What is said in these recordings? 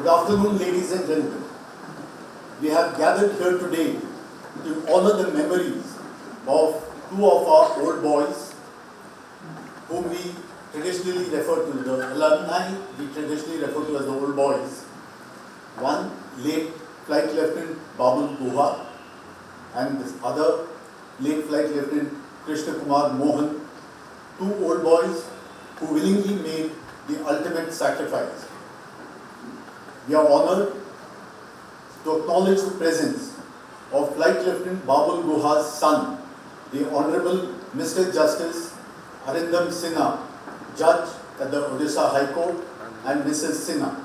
Good afternoon, ladies and gentlemen. We have gathered here today to honor the memories of two of our old boys, whom we traditionally refer to, the alumni we traditionally refer to as the old boys. One, late Flight Lieutenant Babul Guha, and this other, late Flight Lieutenant Krishna Kumar Mohan, two old boys who willingly made the ultimate sacrifice. We are honored to acknowledge the presence of Flight Lieutenant Babul Guha's son, the Honorable Mr. Justice Arindam Sinha, Judge at the Odisha High Court, and Mrs. Sinha.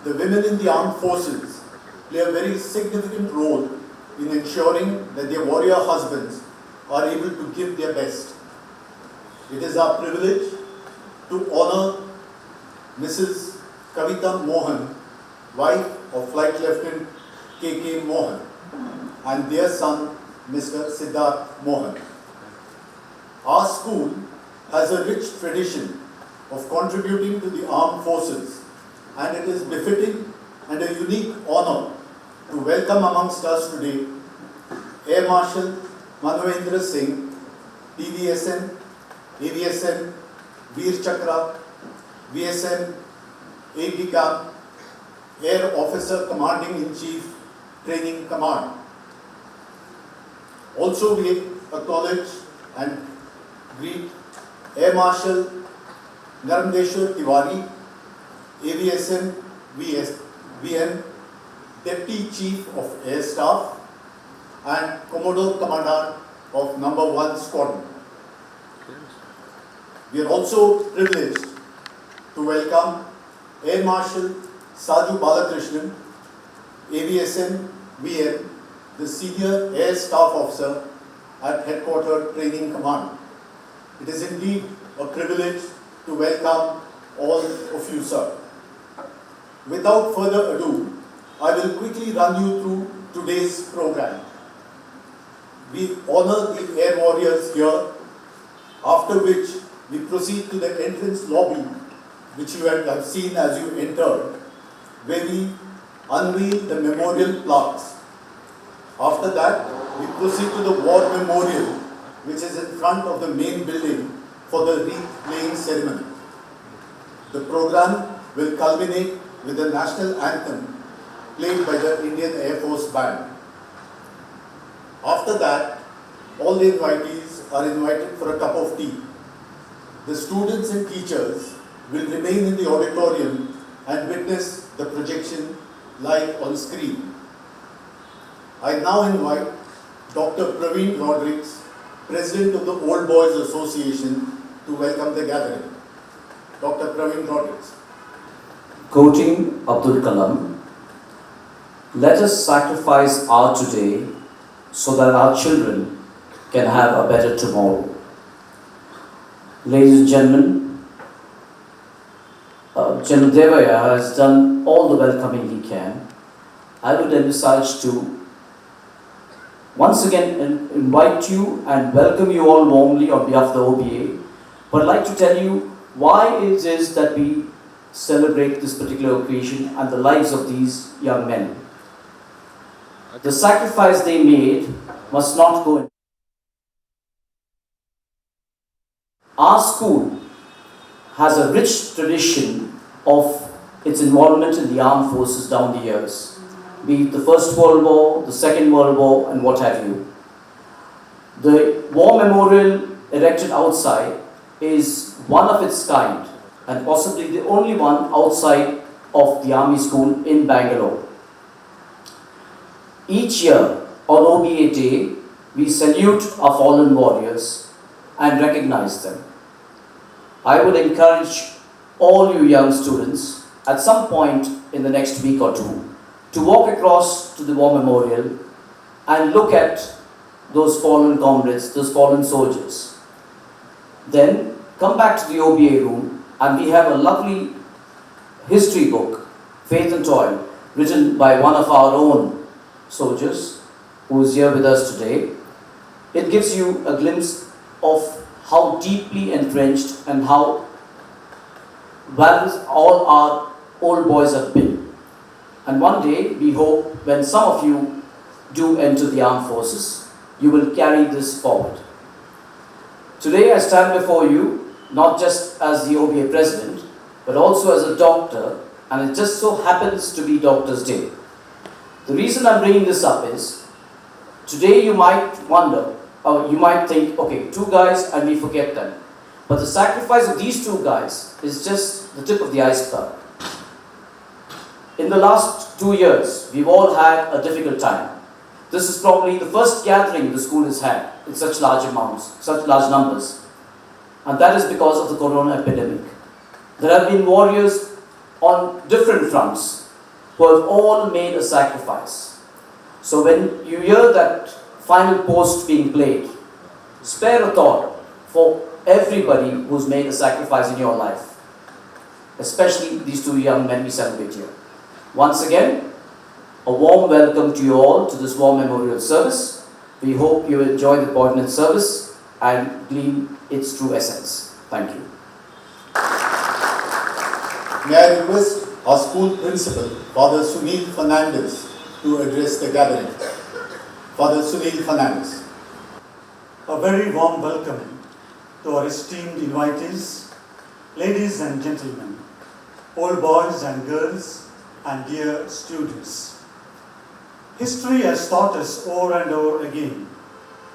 The women in the armed forces play a very significant role in ensuring that their warrior husbands are able to give their best. It is our privilege to honor Mrs. Kavita Mohan, wife of Flight Lieutenant K.K. Mohan, and their son, Mr. Siddharth Mohan. Our school has a rich tradition of contributing to the armed forces, and it is befitting and a unique honor to welcome amongst us today Air Marshal Manavendra Singh, PVSM, AVSM, Veer Chakra, VSM, AD Air Officer Commanding-in-Chief, Training Command. Also, we acknowledge and greet Air Marshal Narmdeshwar Tiwari, AVSM VM, Deputy Chief of Air Staff, and Commodore Commandant of No. 1 Squadron. We are also privileged to welcome Air Marshal Saju Balakrishnan, AVSM VM, the Senior Air Staff Officer at Headquarter Training Command. It is indeed a privilege to welcome all of you, sir. Without further ado, I will quickly run you through today's program. We honor the Air Warriors here, after which we proceed to the entrance lobby, which you have seen as you entered, where we unveil the memorial plaques. After that, we proceed to the War Memorial, which is in front of the main building for the wreath-laying ceremony. The program will culminate with the national anthem played by the Indian Air Force Band. After that, all the invitees are invited for a cup of tea. The students and teachers will remain in the auditorium and witness the projection live on screen. I now invite Dr. Praveen Rodrigues, President of the Old Boys Association, to welcome the gathering. Dr. Praveen Rodrigues. Quoting Abdul Kalam, let us sacrifice our today so that our children can have a better tomorrow. Ladies and gentlemen, General Devaya has done all the welcoming he can. I would emphasize to once again invite you and welcome you all warmly on behalf of the OBA, but I'd like to tell you why it is that we celebrate this particular occasion and the lives of these young men. The sacrifice they made must not go in. Our school has a rich tradition of its involvement in the armed forces down the years, be it the First World War, the Second World War, and what have you. The War Memorial erected outside is one of its kind and possibly the only one outside of the Army School in Bengaluru. Each year on OBA Day, we salute our fallen warriors and recognize them. I would encourage all you young students at some point in the next week or two to walk across to the War Memorial and look at those fallen comrades, those fallen soldiers. Then come back to the OBA room and we have a lovely history book, Faith and Toil, written by one of our own soldiers who is here with us today. It gives you a glimpse of how deeply entrenched and how well all our old boys have been. And one day, we hope when some of you do enter the armed forces, you will carry this forward. Today, I stand before you not just as the OBA president, but also as a doctor, and it just so happens to be Doctor's Day. The reason I'm bringing this up is, today you might wonder, or you might think, okay, 2 guys and we forget them. But the sacrifice of these 2 guys is just the tip of the iceberg. In the last 2 years, we've all had a difficult time. This is probably the first gathering the school has had in such large amounts, such large numbers. And that is because of the corona epidemic. There have been warriors on different fronts who have all made a sacrifice. So when you hear that final post being played, spare a thought for everybody who's made a sacrifice in your life, especially these 2 young men we celebrate here. Once again, a warm welcome to you all to this war memorial service. We hope you enjoy the poignant service and glean its true essence. Thank you. May I request our school principal, Father Sunil Fernandez, to address the gathering. Father Sunil Fernandez. A very warm welcome to our esteemed invitees, ladies and gentlemen, old boys and girls, and dear students. History has taught us over and over again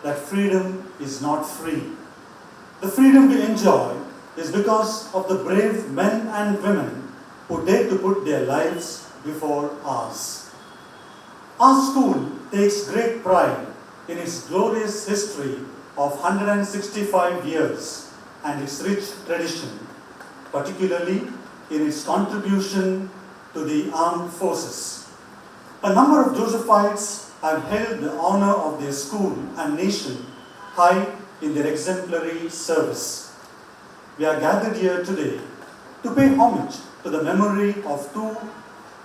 that freedom is not free. The freedom we enjoy is because of the brave men and women who dared to put their lives before ours. Our school takes great pride in its glorious history of 165 years and its rich tradition, particularly in its contribution to the armed forces. A number of Josephites have held the honor of their school and nation high in their exemplary service. We are gathered here today to pay homage to the memory of 2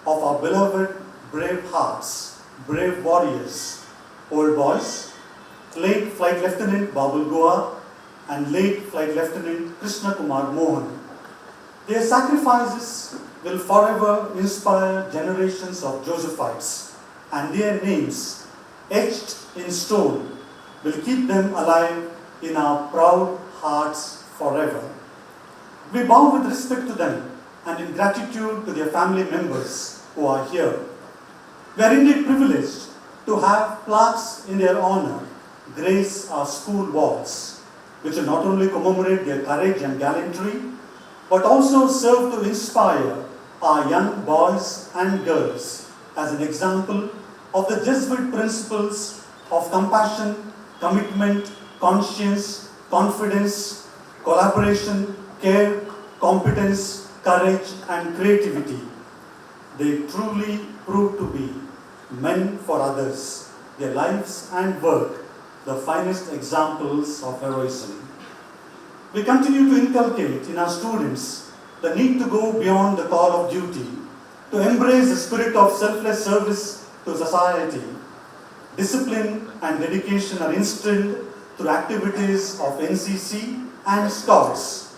of our beloved brave hearts, brave warriors, old boys, late Flight Lieutenant Babul Guha and late Flight Lieutenant Krishna Kumar Mohan. Their sacrifices will forever inspire generations of Josephites, and their names, etched in stone, will keep them alive in our proud hearts forever. We bow with respect to them and in gratitude to their family members who are here. We are indeed privileged to have plaques in their honor grace our school walls, which will not only commemorate their courage and gallantry, but also serve to inspire our young boys and girls as an example of the Jesuit principles of compassion, commitment, conscience, confidence, collaboration, care, competence, courage, and creativity. They truly prove to be men for others, their lives and work the finest examples of heroism. We continue to inculcate in our students the need to go beyond the call of duty, to embrace the spirit of selfless service to society. Discipline and dedication are instilled through activities of NCC and Scouts.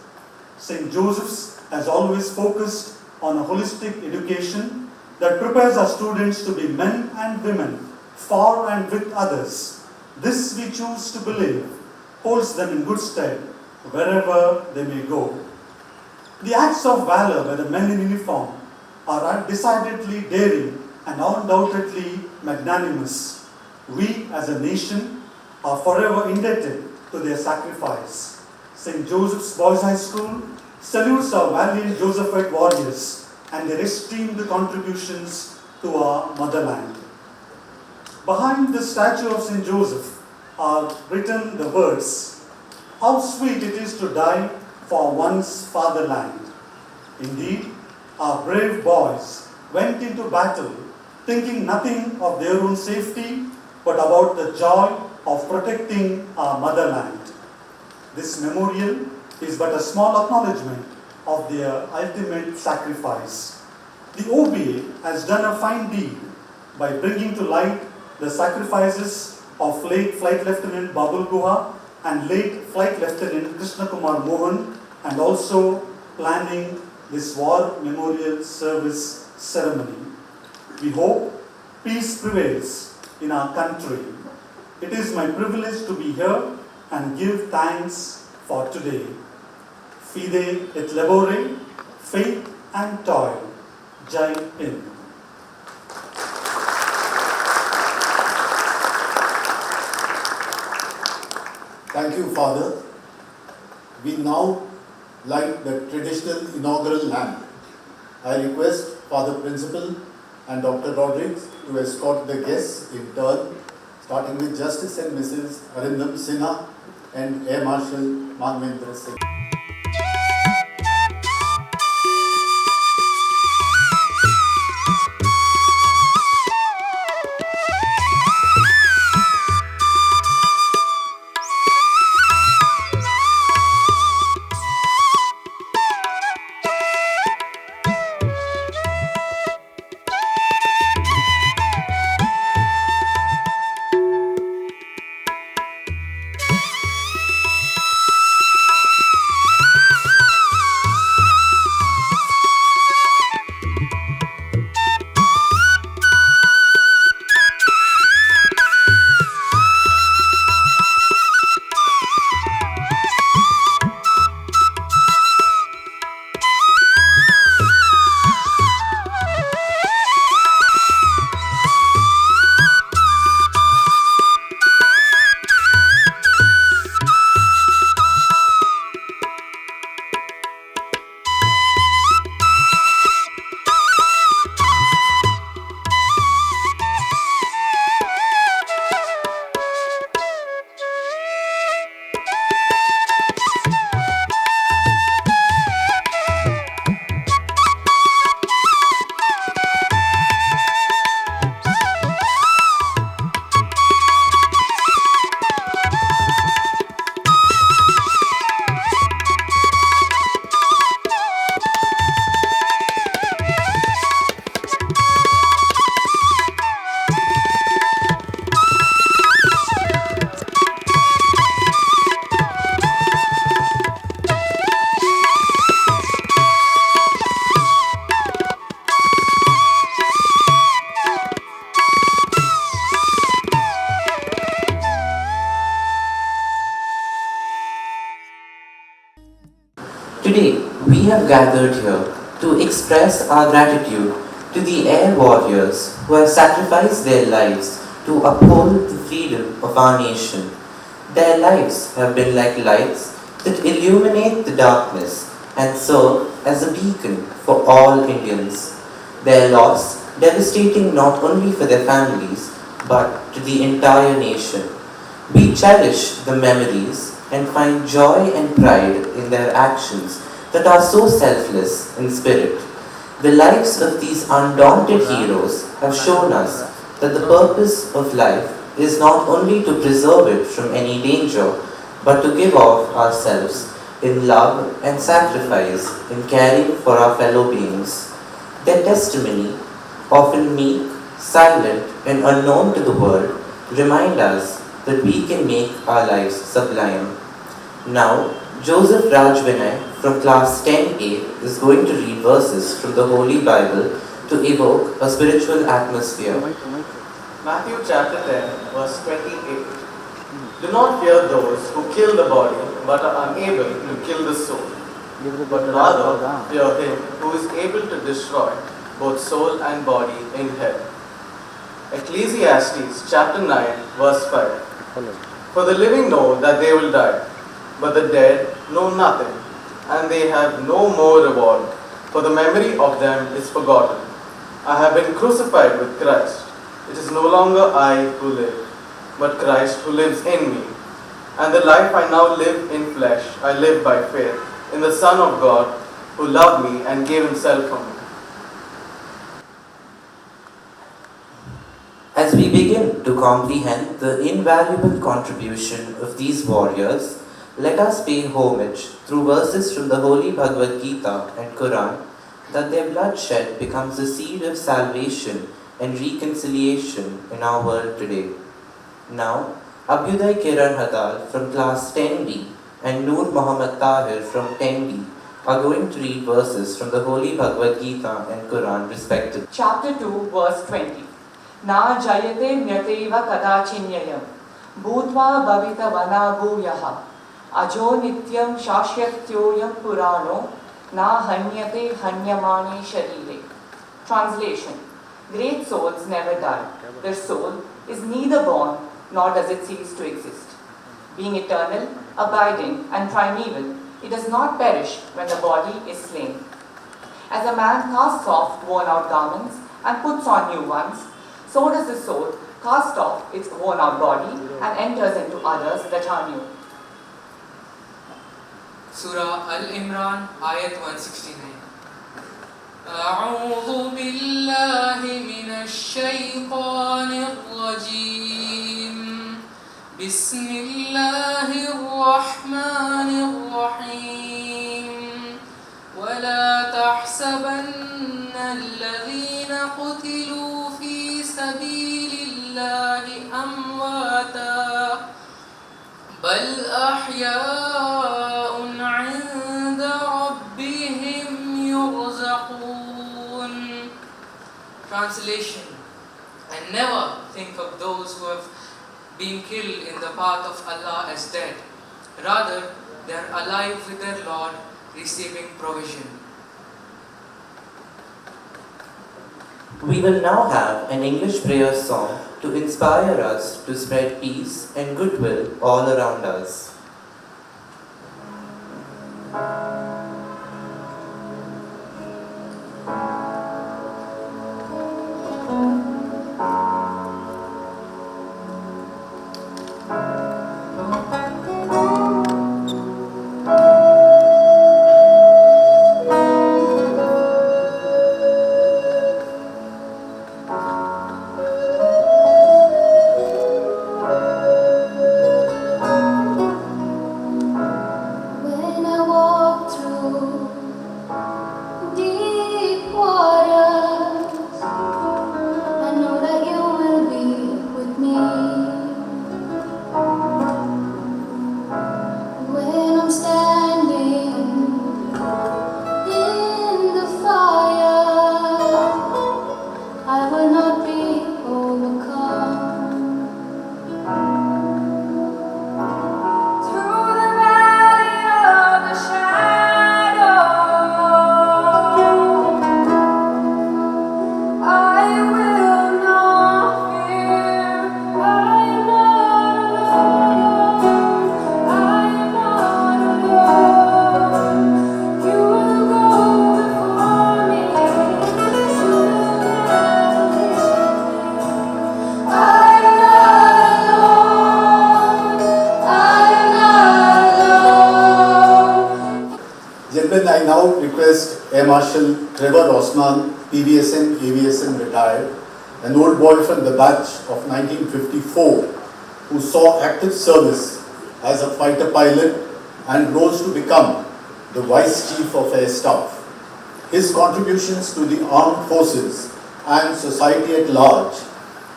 St. Joseph's has always focused on a holistic education that prepares our students to be men and women for and with others. This we choose to believe holds them in good stead wherever they may go. The acts of valor by the men in uniform are decidedly daring and undoubtedly magnanimous. We as a nation are forever indebted to their sacrifice. St. Joseph's Boys High School salutes our valiant Josephite warriors and their esteemed contributions to our motherland. Behind the statue of St. Joseph are written the words, "How sweet it is to die for one's fatherland." Indeed, our brave boys went into battle thinking nothing of their own safety, but about the joy of protecting our motherland. This memorial is but a small acknowledgement of their ultimate sacrifice. The OBA has done a fine deed by bringing to light the sacrifices of late Flight Lieutenant Babul Guha and late Flight Lieutenant Krishna Kumar Mohan, and also planning this war memorial service ceremony. We hope peace prevails in our country. It is my privilege to be here and give thanks for today. Fide et labore, faith and toil. Jai Hind. Thank you, Father. We now light the traditional inaugural lamp. I request Father Principal and Dr. Rodriguez to escort the guests in turn, starting with Justice and Mrs. Arindam Sinha and Air Marshal Manvendra Singh. Today, we have gathered here to express our gratitude to the air warriors who have sacrificed their lives to uphold the freedom of our nation. Their lives have been like lights that illuminate the darkness and serve as a beacon for all Indians. Their loss devastating not only for their families but to the entire nation. We cherish the memories and find joy and pride in their actions that are so selfless in spirit. The lives of these undaunted heroes have shown us that the purpose of life is not only to preserve it from any danger, but to give of ourselves in love and sacrifice in caring for our fellow beings. Their testimony, often meek, silent, and unknown to the world, remind us that we can make our lives sublime. Now, Joseph Rajvinay from class 10A is going to read verses from the Holy Bible to evoke a spiritual atmosphere. Matthew chapter 10, verse 28. Do not fear those who kill the body, but are unable to kill the soul. But rather fear him who is able to destroy both soul and body in hell. Ecclesiastes chapter 9, verse 5. For the living know that they will die, but the dead know nothing, and they have no more reward, for the memory of them is forgotten. I have been crucified with Christ. It is no longer I who live, but Christ who lives in me. And the life I now live in flesh, I live by faith in the Son of God, who loved me and gave himself for me. As we begin to comprehend the invaluable contribution of these warriors, let us pay homage through verses from the Holy Bhagavad Gita and Quran that their bloodshed becomes a seed of salvation and reconciliation in our world today. Now, Abhyuday Kiran Hadal from class 10B and Noor Muhammad Tahir from 10B are going to read verses from the Holy Bhagavad Gita and Quran respectively. Chapter 2, verse 20. Na jayate myateva kadachinyayam bhutva bhavita vana bhuyaha ajo nityam shashyatyoyam purano na hanyate hanyamane sharire. Translation. Great souls never die. Their soul is neither born nor does it cease to exist. Being eternal, abiding and primeval, it does not perish when the body is slain. As a man casts off worn-out garments and puts on new ones, so does the soul cast off its worn-out body and enters into others that are new. Surah Al-Imran, Ayat 169. أعوذ بالله من الشيطان الرجيم بسم الله الرحمن الرحيم ولا تحسبن الذين قتلوا في سبيل الله أمواتا بل أحياء عند ربهم يرزقون. Translation. And never think of those who have been killed in the path of Allah as dead. Rather, they are alive with their Lord, receiving provision. We will now have an English prayer song to inspire us to spread peace and goodwill all around us. I now request Air Marshal Trevor Osman, PVSM, AVSM retired, an old boy from the batch of 1954 who saw active service as a fighter pilot and rose to become the Vice Chief of Air Staff. His contributions to the armed forces and society at large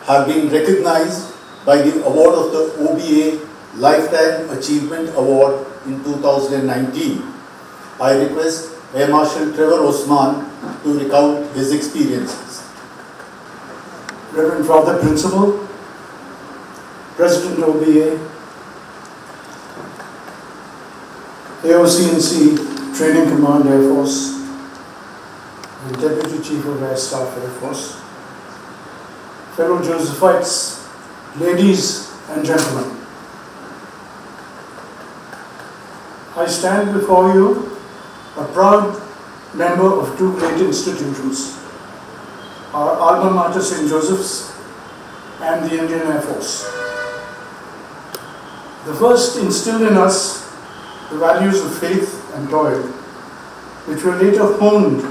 have been recognized by the award of the OBA Lifetime Achievement Award in 2019. I request Air Marshal Trevor Osman to recount his experiences. Reverend Father Principal, President OBA, AOCNC Training Command Air Force, and Deputy Chief of Air Staff Air Force, fellow Josephites, ladies and gentlemen. I stand before you a proud member of two great institutions, our alma mater St. Joseph's and the Indian Air Force. The first instilled in us the values of faith and toil, which were later honed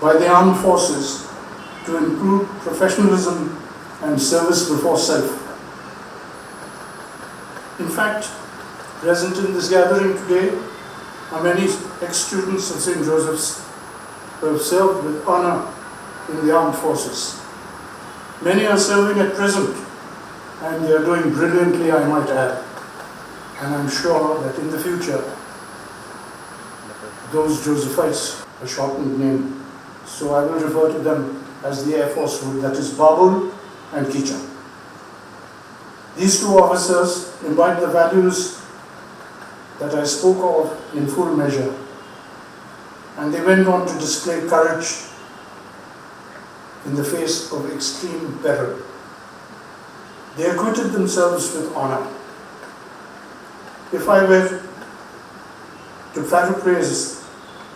by the armed forces to include professionalism and service before self. In fact, present in this gathering today are many ex-students of St. Joseph's who have served with honor in the armed forces. Many are serving at present, and they are doing brilliantly, I might add. And I'm sure that in the future, those Josephites, a shortened name. So I will refer to them as the Air Force would, that is Babul and Kicha. These two officers embodied the values that I spoke of in full measure, and they went on to display courage in the face of extreme peril. They acquitted themselves with honor. If I were to paraphrase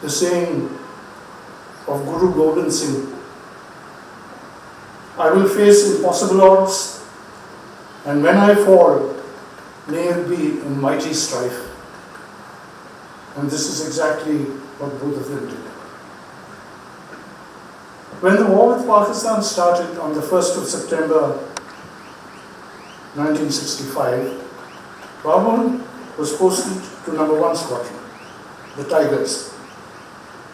the saying of Guru Gobind Singh, I will face impossible odds, and when I fall, may it be in mighty strife. And this is exactly what both of them did. When the war with Pakistan started on the 1st of September 1965, Babul was posted to number 1 squadron, the Tigers.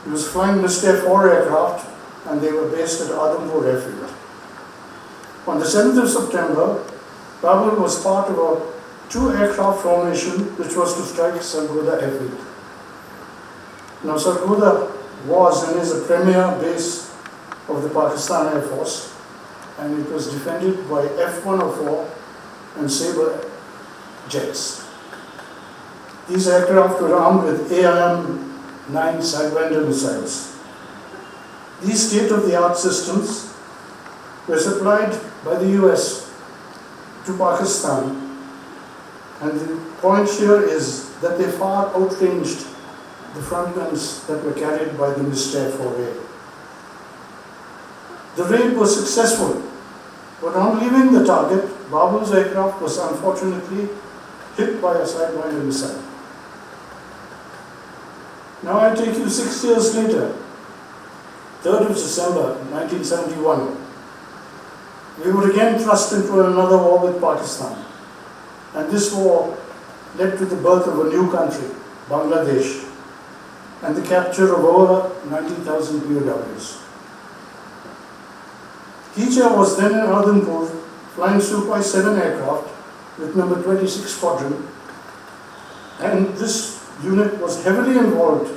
He was flying Mr. 4 aircraft, and they were based at Adhampur airfield. On the 7th of September, Babul was part of a 2-aircraft formation which was to strike Sargodha airfield. Now, Sargodha was and is a premier base of the Pakistan Air Force, and it was defended by F-104 and Sabre jets. These aircraft were armed with AIM-9 Sidewinder missiles. These state-of-the-art systems were supplied by the US to Pakistan, and the point here is that they far outranged the front guns that were carried by the Mr. 4A. The raid was successful, but on leaving the target, Babul's aircraft was unfortunately hit by a Sidewinder missile. Now I take you 6 years later, 3rd of December 1971. We were again thrust into another war with Pakistan, and this war led to the birth of a new country, Bangladesh, and the capture of over 90,000 POWs. Kicha was then in Adhampur flying Sukhoi 7 aircraft with number 26 Squadron, and this unit was heavily involved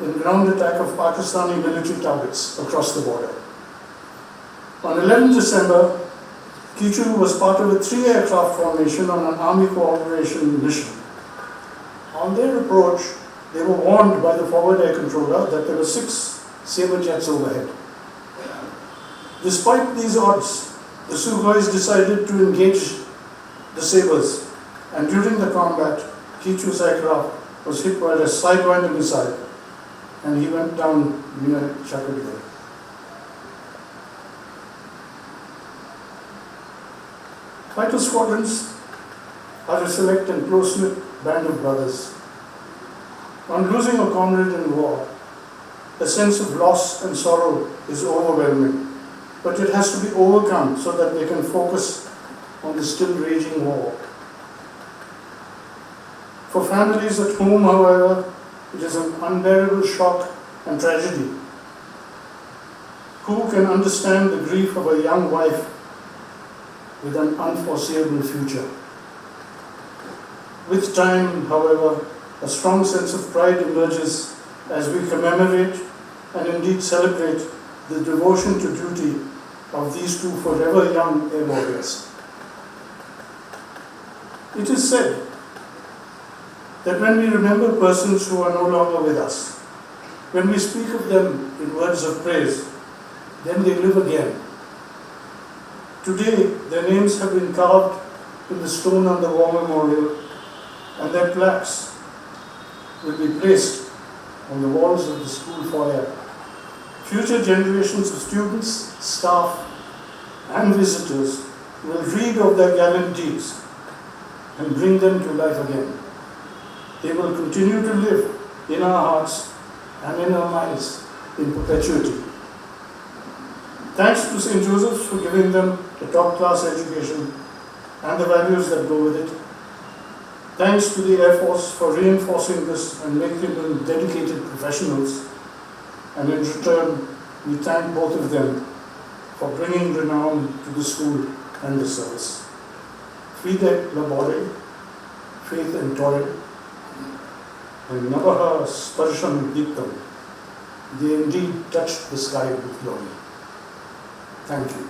in ground attack of Pakistani military targets across the border. On 11 December, Kichu was part of a 3-aircraft formation on an army cooperation mission. On their approach, they were warned by the forward air controller that there were 6 Sabre jets overhead. Despite these odds, the Sukhois decided to engage the Sabres, and during the combat, Kichu's aircraft was hit by a Sidewinder missile, and he went down near Chakadgar. Fighter squadrons are a select and close-knit band of brothers. On losing a comrade in war, the sense of loss and sorrow is overwhelming, but it has to be overcome so that they can focus on the still raging war. For families at home, however, it is an unbearable shock and tragedy. Who can understand the grief of a young wife with an unforeseeable future? With time, however, a strong sense of pride emerges as we commemorate and indeed celebrate the devotion to duty of these two forever young air warriors. It is said that when we remember persons who are no longer with us, when we speak of them in words of praise, then they live again. Today, their names have been carved in the stone on the war memorial, and their plaques will be placed on the walls of the school foyer. Future generations of students, staff, and visitors will read of their gallant deeds and bring them to life again. They will continue to live in our hearts and in our minds in perpetuity. Thanks to St. Joseph's for giving them a top-class education and the values that go with it. Thanks to the Air Force for reinforcing this and making them dedicated professionals. And in return, we thank both of them for bringing renown to the school and the service. Fide labore, faith and toil. and Navaha Sparsham Deeptam, they indeed touched the sky with glory. Thank you.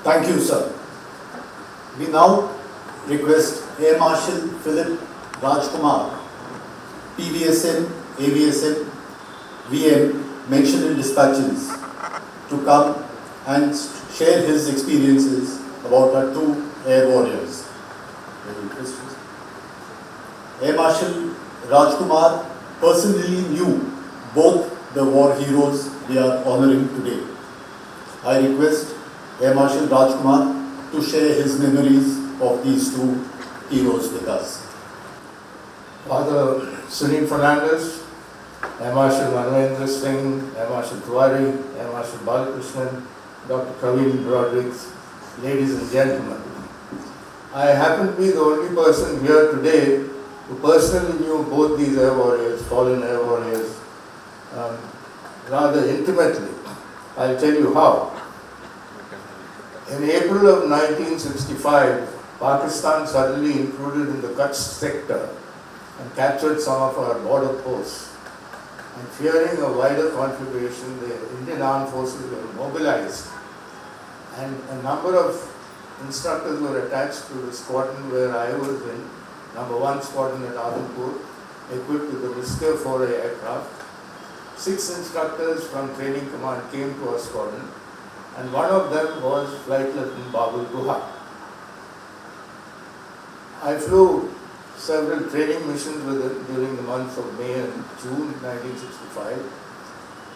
Thank you, sir. We now request Air Marshal Philip Rajkumar, PVSM, AVSM, VM, mentioned in dispatches, to come and share his experiences about our two air warriors. Very interesting. Air Marshal Rajkumar personally knew both the war heroes we are honoring today. I request Air Marshal Rajkumar to share his memories of these two heroes with us. Father Sunil Fernandez, Air Marshal Manavendra Singh, Air Marshal Tiwari, Air Marshal Balakrishnan, Dr. Praveen Broderick, ladies and gentlemen. I happen to be the only person here today who personally knew both these air warriors, fallen air warriors, rather intimately. I'll tell you how. In April of 1965, Pakistan suddenly intruded in the Kutch sector and captured some of our border posts. And fearing a wider conflagration, the Indian Armed Forces were mobilized, and a number of instructors were attached to the squadron where I was in, number 1 squadron at Adhampur, equipped with the Mr. 4A aircraft. 6 instructors from training command came to our squadron, and one of them was Flight Lieutenant Babul Guha. I flew several training missions with him during the months of May and June 1965,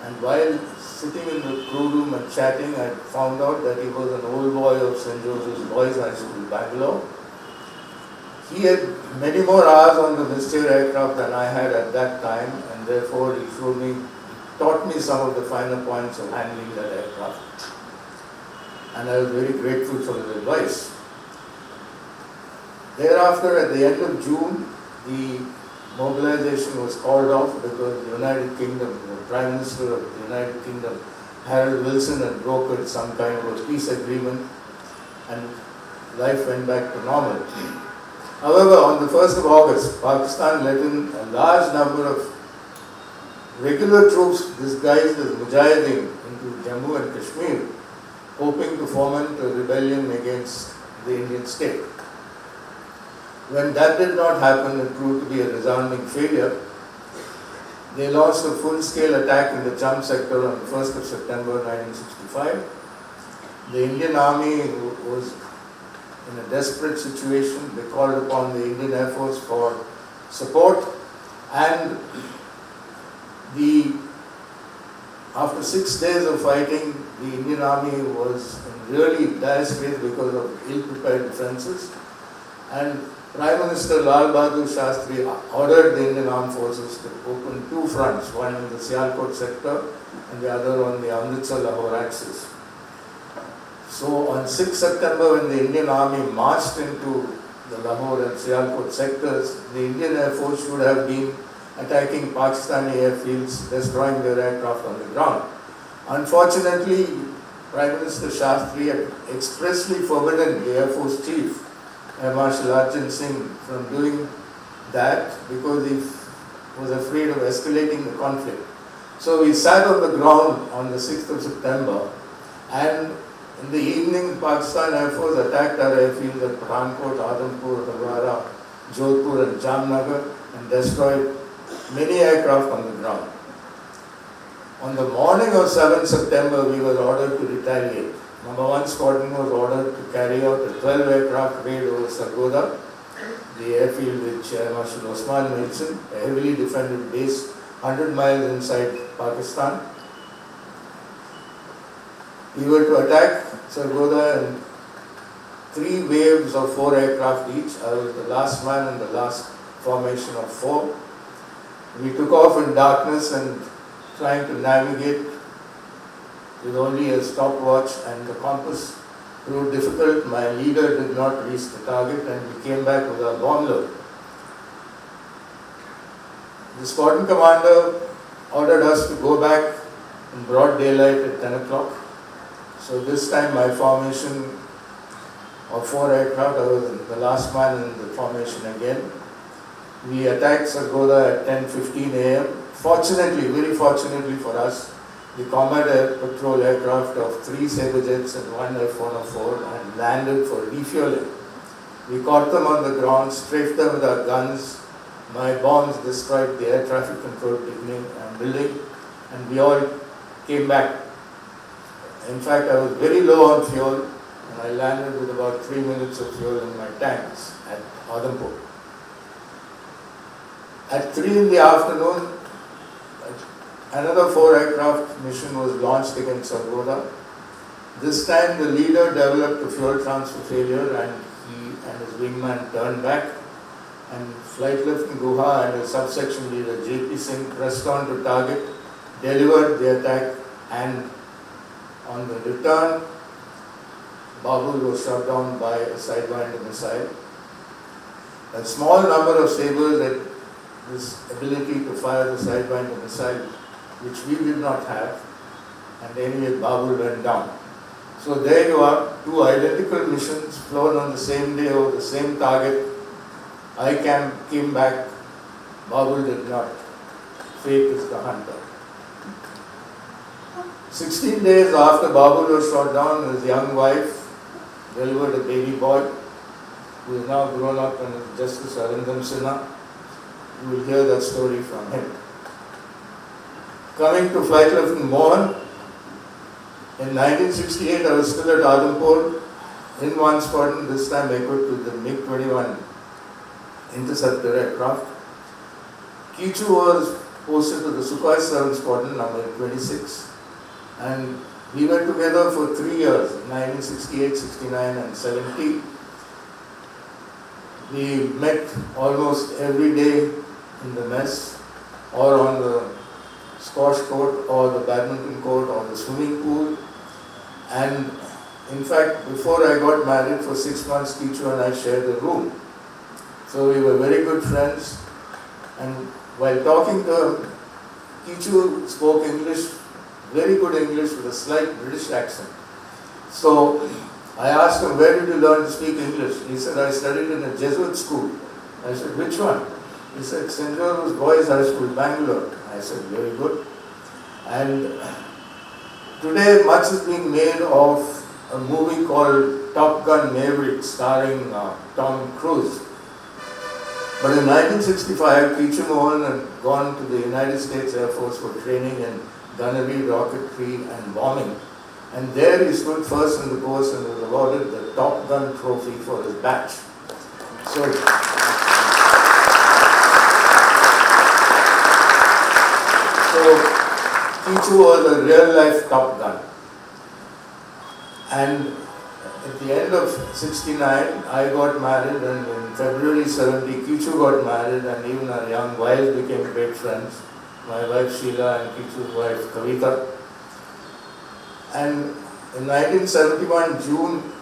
and while sitting in the crew room and chatting, I found out that he was an old boy of St. Joseph's Boys High School, Bengaluru. He had many more hours on the Mr. aircraft than I had at that time, and therefore he taught me some of the finer points of handling that aircraft. And I was very grateful for his advice. Thereafter, at the end of June, the mobilization was called off because the United Kingdom, the Prime Minister of the United Kingdom, Harold Wilson, had brokered some kind of a peace agreement, and life went back to normal. However, on the 1st of August, Pakistan let in a large number of regular troops disguised as Mujahideen into Jammu and Kashmir, hoping to foment a rebellion against the Indian state. When that did not happen, it proved to be a resounding failure. They launched a full-scale attack in the Cham sector on the 1st of September 1965. The Indian Army was in a desperate situation. They called upon the Indian Air Force for support, and after 6 days of fighting, the Indian Army was in really dire straits because of ill-prepared defences, and Prime Minister Lal Bahadur Shastri ordered the Indian Armed Forces to open 2 fronts, one in the Sialkot sector and the other on the Amritsar-Lahore axis. So on 6 September, when the Indian Army marched into the Lahore and Sialkot sectors, the Indian Air Force should have been attacking Pakistani airfields, destroying their aircraft on the ground. Unfortunately, Prime Minister Shastri had expressly forbidden the Air Force Chief, Air Marshal Arjun Singh, from doing that because he was afraid of escalating the conflict. So we sat on the ground on the 6th of September, and in the evening, Pakistan Air Force attacked our airfields at Pathankot, Adhampur, Hagwara, Jodhpur and Jamnagar, and destroyed many aircraft on the ground. On the morning of 7th September, we were ordered to retaliate. Number 1 squadron was ordered to carry out a 12 aircraft raid over Sargodha, the airfield which Air Marshal Osman mentioned, a heavily defended base 100 miles inside Pakistan. We were to attack Sargodha in 3 waves of 4 aircraft each. I was the last man in the last formation of 4. We took off in darkness and trying to navigate with only a stopwatch, and the compass proved difficult. My leader did not reach the target, and we came back with our bomb load. The squadron commander ordered us to go back in broad daylight at 10 o'clock. So this time my formation of 4 aircraft, I was the last man in the formation again. We attacked Sargodha at 10:15 a.m. Fortunately, very fortunately for us, the combat air patrol aircraft of 3 Sabre jets and 1 F-104 had landed for refueling. We caught them on the ground, strafed them with our guns. My bombs destroyed the air traffic control building, and we all came back. In fact, I was very low on fuel, and I landed with about 3 minutes of fuel in my tanks at Adampur. At 3 in the afternoon, another 4 aircraft mission was launched against Sargodha. This time the leader developed a fuel transfer failure and he and his wingman turned back, and Flight Lieutenant Guha and his subsection leader J.P. Singh pressed on to target, delivered the attack, and on the return, Babul was shot down by a sidewinder missile. A small number of sabres had this ability to fire the sidewinder missile, which we did not have, and anyway Babul went down. So there you are, 2 identical missions flown on the same day over the same target. I came back, Babul did not. Fate is the hunter. 16 days after Babul was shot down, his young wife delivered a baby boy who is now grown up and is Justice Arindam Sinha. You will hear that story from him. Coming to Flight Lieutenant Mohan, in 1968 I was still at Adampur in one squadron, this time equipped with the MiG-21 interceptor aircraft. Kichu was posted to the Sukhoi 7 squadron, number 26, and we were together for 3 years, 1968, 69 and 70. We met almost every day in the mess or on the squash court or the badminton court or the swimming pool. And in fact, before I got married for 6 months, Kichu and I shared a room. So we were very good friends. And while talking to him, Kichu spoke English, very good English with a slight British accent. So I asked him, where did you learn to speak English? He said, I studied in a Jesuit school. I said, which one? He said, St. Joseph's Boys High School, Bengaluru. I said, very good. And today much is being made of a movie called Top Gun Maverick starring Tom Cruise. But in 1965, Kichu Mohan had gone to the United States Air Force for training in gunnery, rocketry and bombing. And there he stood first in the course and was awarded the Top Gun trophy for his batch. So Kichu was a real life Top Gun. And at the end of 69, I got married, and in February 70, Kichu got married, and even our young wives became great friends. My wife Sheila and Kichu's wife Kavita. And in 1971 June,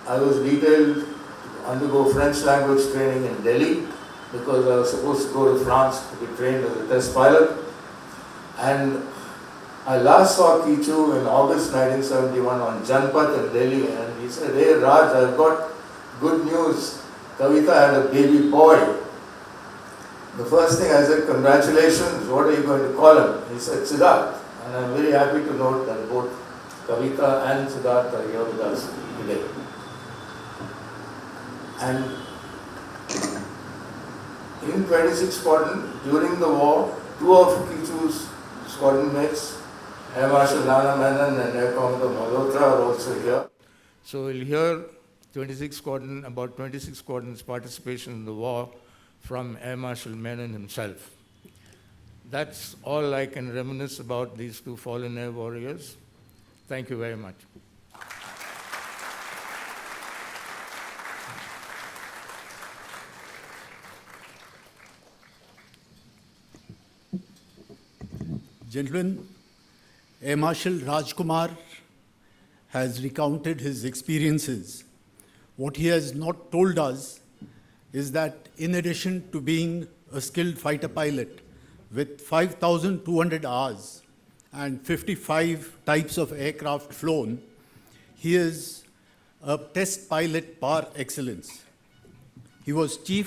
I was detailed to undergo French language training in Delhi because I was supposed to go to France to be trained as a test pilot. And I last saw Kichu in August 1971 on Janpat in Delhi, and he said, hey Raj, I've got good news. Kavita had a baby boy. The first thing I said, congratulations, what are you going to call him? He said, Siddharth. And I'm very happy to note that both Kavita and Siddharth are here with us today. And in 26 Squadron, during the war, 2 of Kichu's squadron mates, Air Marshal Nana Menon and Air Commodore Malhotra are also here. So we'll hear 26 Squadron, about 26 Squadron's participation in the war from Air Marshal Menon himself. That's all I can reminisce about these 2 fallen air warriors. Thank you very much. Gentlemen, Air Marshal Kumar has recounted his experiences. What he has not told us is that in addition to being a skilled fighter pilot with 5,200 hours and 55 types of aircraft flown, he is a test pilot par excellence. He was the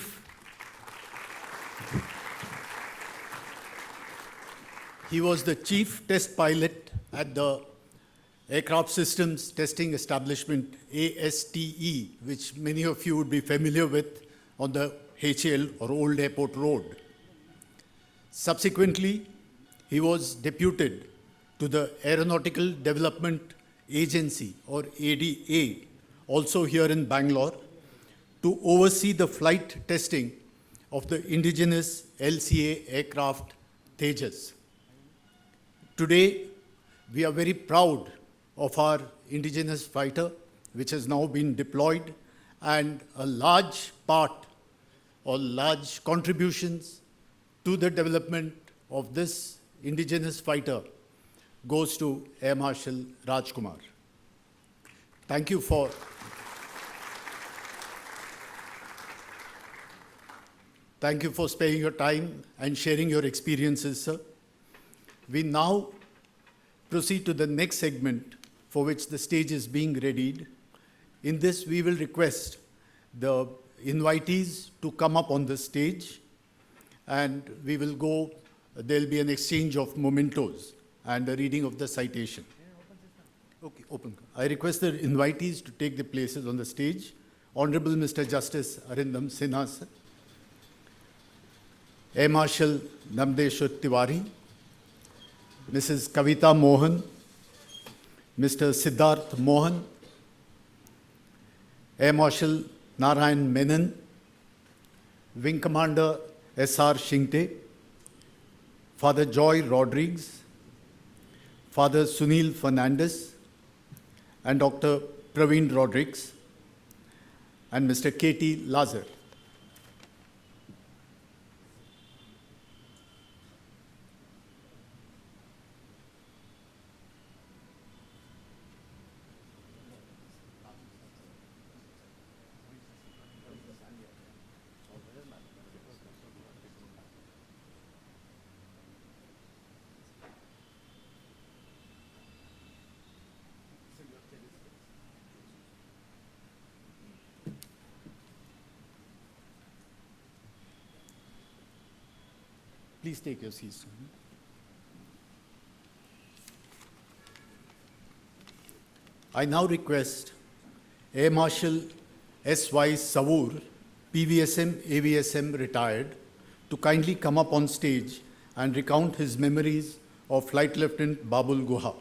chief test pilot at the Aircraft Systems Testing Establishment, ASTE, which many of you would be familiar with on the HAL or Old Airport Road. Subsequently, he was deputed to the Aeronautical Development Agency or ADA, also here in Bangalore, to oversee the flight testing of the indigenous LCA aircraft Tejas. Today, we are very proud of our indigenous fighter, which has now been deployed, and a large part or large contributions to the development of this indigenous fighter goes to Air Marshal Rajkumar. Thank you for sparing your time and sharing your experiences, sir. We now proceed to the next segment for which the stage is being readied. In this, we will request the invitees to come up on the stage, and we will go, there'll be an exchange of mementos and a reading of the citation. Okay, open. I request the invitees to take their places on the stage. Honorable Mr. Justice Arindam Sinha, sir. Air Marshal Namdeshwar Tiwari, Mrs. Kavita Mohan, Mr. Siddharth Mohan, Air Marshal Narayan Menon, Wing Commander S.R. Shingte, Father Joy Rodriguez, Father Sunil Fernandez, and Dr. Praveen Rodriguez, and Mr. K.T. Lazar. Please take your seats. I now request Air Marshal S.Y. Savoor, PVSM, AVSM retired, to kindly come up on stage and recount his memories of Flight Lieutenant Babul Guha.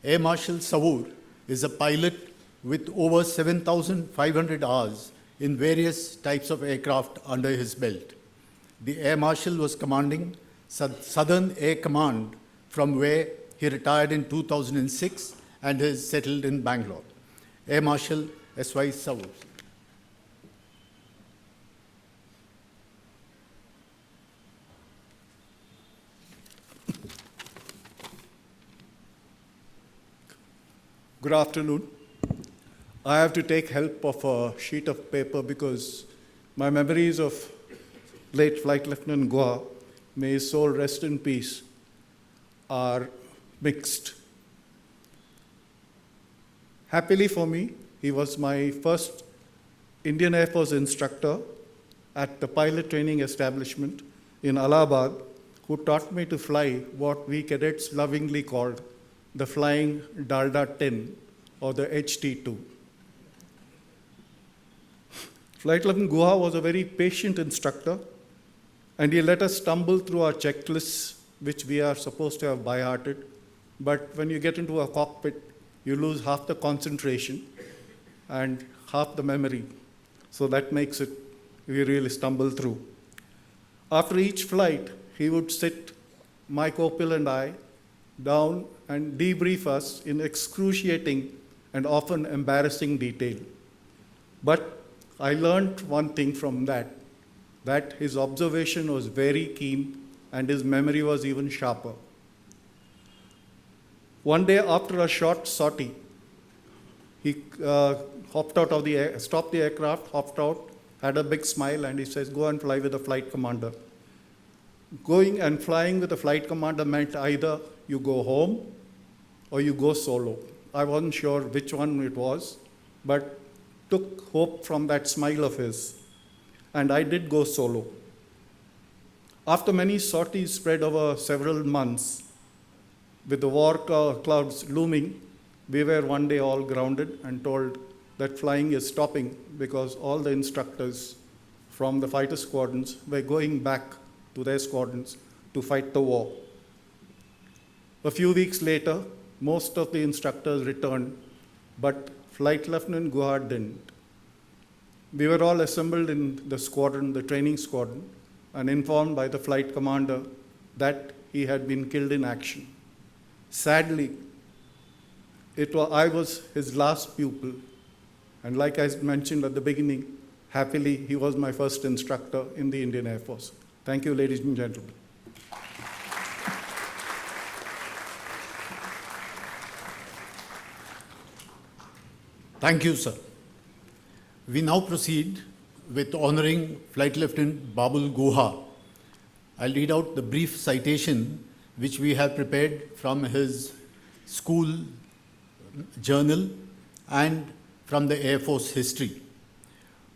Air Marshal Savoor is a pilot with over 7,500 hours in various types of aircraft under his belt. The Air Marshal was commanding Southern Air Command, from where he retired in 2006 and is settled in Bangalore. Air Marshal S.Y. Savoor. Good afternoon. I have to take help of a sheet of paper because my memories of late Flight Lieutenant Guha, may his soul rest in peace, are mixed. Happily for me, he was my first Indian Air Force instructor at the pilot training establishment in Allahabad, who taught me to fly what we cadets lovingly called the Flying Dalda 10 or the HT2. Flight Lieutenant Guha was a very patient instructor, and he let us stumble through our checklists, which we are supposed to have by-hearted. But when you get into a cockpit, you lose half the concentration and half the memory. So that makes it, we really stumble through. After each flight, he would sit, my co-pilot and I, down and debrief us in excruciating and often embarrassing detail. But I learned one thing from that his observation was very keen and his memory was even sharper. One day after a short sortie, he stopped the aircraft, hopped out, had a big smile, and he says, "Go and fly with the flight commander." Going and flying with the flight commander meant either you go home or you go solo. I wasn't sure which one it was, but took hope from that smile of his. And I did go solo. After many sorties spread over several months, with the war clouds looming, we were one day all grounded and told that flying is stopping because all the instructors from the fighter squadrons were going back to their squadrons to fight the war. A few weeks later, most of the instructors returned, but Flight Lieutenant Guha didn't. We were all assembled in the squadron, the training squadron, and informed by the flight commander that he had been killed in action. Sadly, I was his last pupil, and like I mentioned at the beginning, happily, he was my first instructor in the Indian Air Force. Thank you, ladies and gentlemen. Thank you, sir. We now proceed with honoring Flight Lieutenant Babul Guha. I'll read out the brief citation which we have prepared from his school journal and from the Air Force history.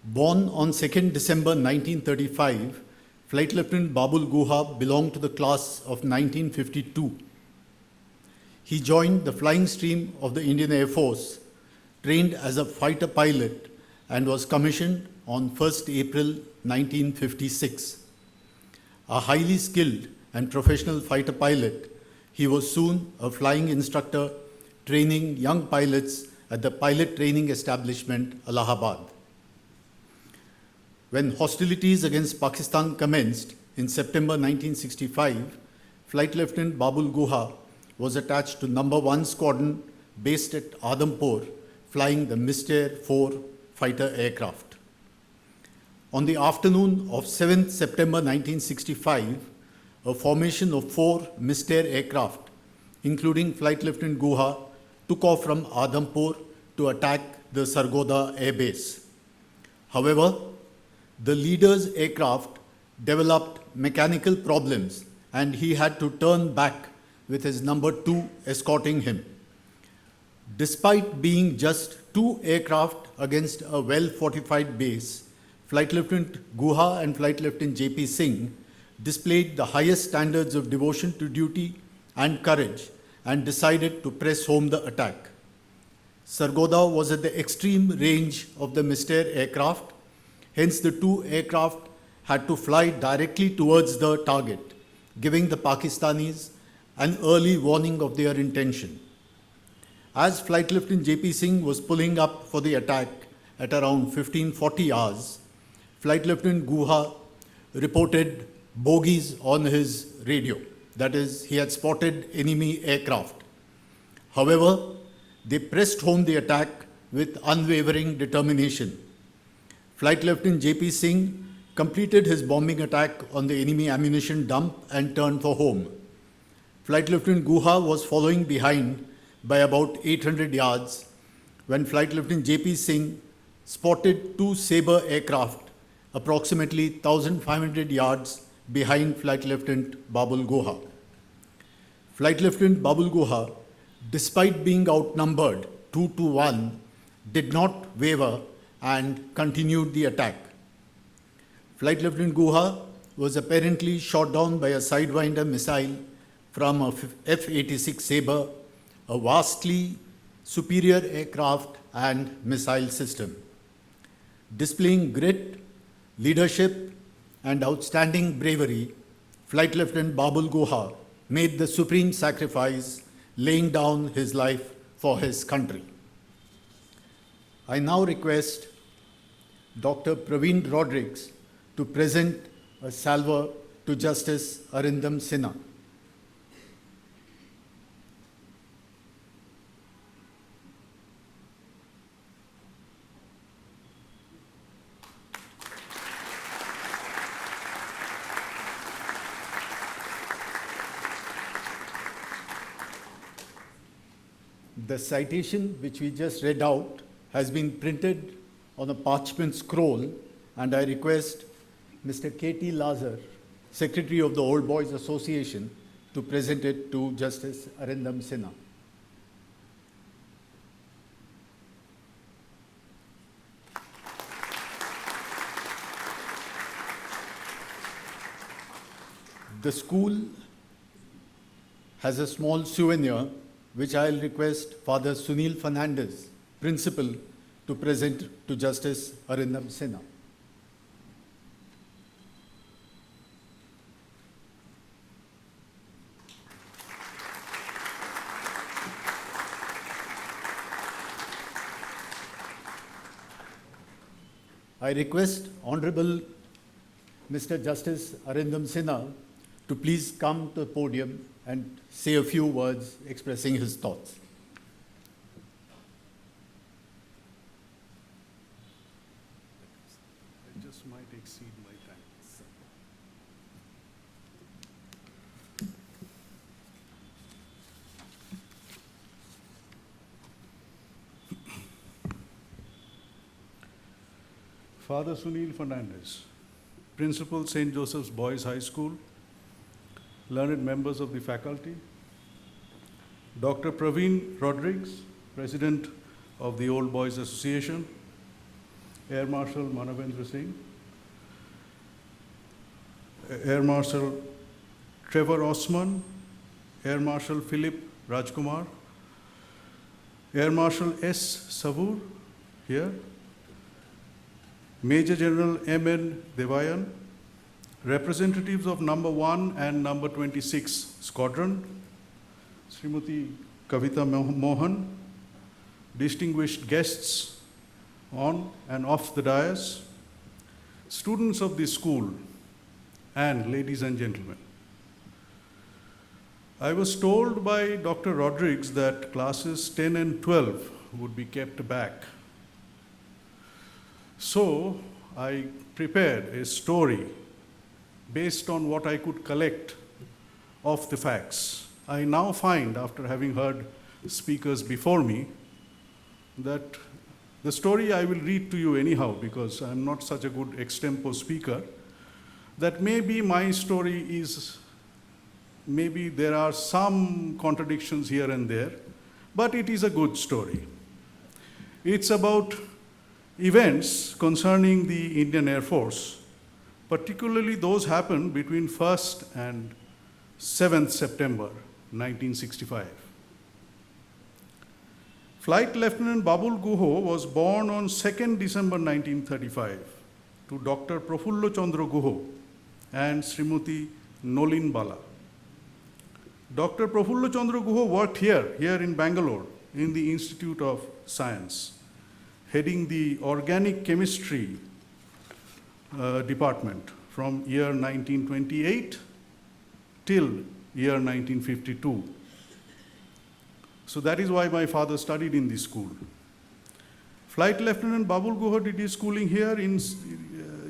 Born on 2nd December 1935, Flight Lieutenant Babul Guha belonged to the class of 1952. He joined the flying stream of the Indian Air Force, trained as a fighter pilot, and was commissioned on 1st April 1956. A highly skilled and professional fighter pilot, he was soon a flying instructor training young pilots at the Pilot Training Establishment, Allahabad. When hostilities against Pakistan commenced in September 1965, Flight Lieutenant Babul Guha was attached to No. 1 Squadron based at Adampur, flying the Mr. 4 fighter aircraft. On the afternoon of 7th September 1965, a formation of 4 Mr. aircraft, including Flight Lieutenant Guha, took off from Adampur to attack the Sargodha Air Base. However, the leader's aircraft developed mechanical problems and he had to turn back with his No. 2 escorting him. Despite being just 2 aircraft against a well-fortified base, Flight Lieutenant Guha and Flight Lieutenant J.P. Singh displayed the highest standards of devotion to duty and courage and decided to press home the attack. Sargodha was at the extreme range of the Mr. aircraft, hence the 2 aircraft had to fly directly towards the target, giving the Pakistanis an early warning of their intention. As Flight Lieutenant J.P. Singh was pulling up for the attack at around 1540 hours, Flight Lieutenant Guha reported bogies on his radio. That is, he had spotted enemy aircraft. However, they pressed home the attack with unwavering determination. Flight Lieutenant J.P. Singh completed his bombing attack on the enemy ammunition dump and turned for home. Flight Lieutenant Guha was following behind by about 800 yards when Flight Lieutenant J.P. Singh spotted 2 Sabre aircraft approximately 1,500 yards behind Flight Lieutenant Babul Guha. Flight Lieutenant Babul Guha, despite being outnumbered 2-1, did not waver and continued the attack. Flight Lieutenant Guha was apparently shot down by a Sidewinder missile from a F-86 Sabre, a vastly superior aircraft and missile system. Displaying grit, leadership, and outstanding bravery, Flight Lieutenant Babul Guha made the supreme sacrifice, laying down his life for his country. I now request Dr. Praveen Rodrigues to present a salver to Justice Arindam Sinha. The citation which we just read out has been printed on a parchment scroll, and I request Mr. K.T. Lazar, Secretary of the Old Boys Association, to present it to Justice Arindam Sinha. The school has a small souvenir which I'll request Father Sunil Fernandez, Principal, to present to Justice Arindam Sinha. I request Honorable Mr. Justice Arindam Sinha to please come to the podium and say a few words expressing his thoughts. I just might exceed my time. Father Sunil Fernandez, Principal St. Joseph's Boys High School, learned members of the faculty, Dr. Praveen Rodrigues, President of the Old Boys Association, Air Marshal Manavendra Singh, Air Marshal Trevor Osman, Air Marshal Philip Rajkumar, Air Marshal S. Savur, here, Major General M.N. Devayan, representatives of number 1 and number 26 Squadron, Srimati Kavita Mohan, distinguished guests on and off the dais, students of this school, and ladies and gentlemen. I was told by Dr. Rodrigues that classes 10 and 12 would be kept back. So I prepared a story based on what I could collect of the facts. I now find, after having heard speakers before me, that the story I will read to you anyhow, because I'm not such a good extempo speaker, that maybe my story is, maybe there are some contradictions here and there, but it is a good story. It's about events concerning the Indian Air Force, particularly those happened between 1st and 7th September 1965. Flight Lieutenant Babul Guha was born on 2nd December 1935 to Dr. Prafullo Chandra Guha and Srimati Nolin Bala. Dr. Prafullo Chandra Guha worked here in Bangalore in the Institute of Science, heading the organic chemistry department from year 1928 till year 1952. So that is why my father studied in this school. Flight Lieutenant Babul Guha did his schooling here.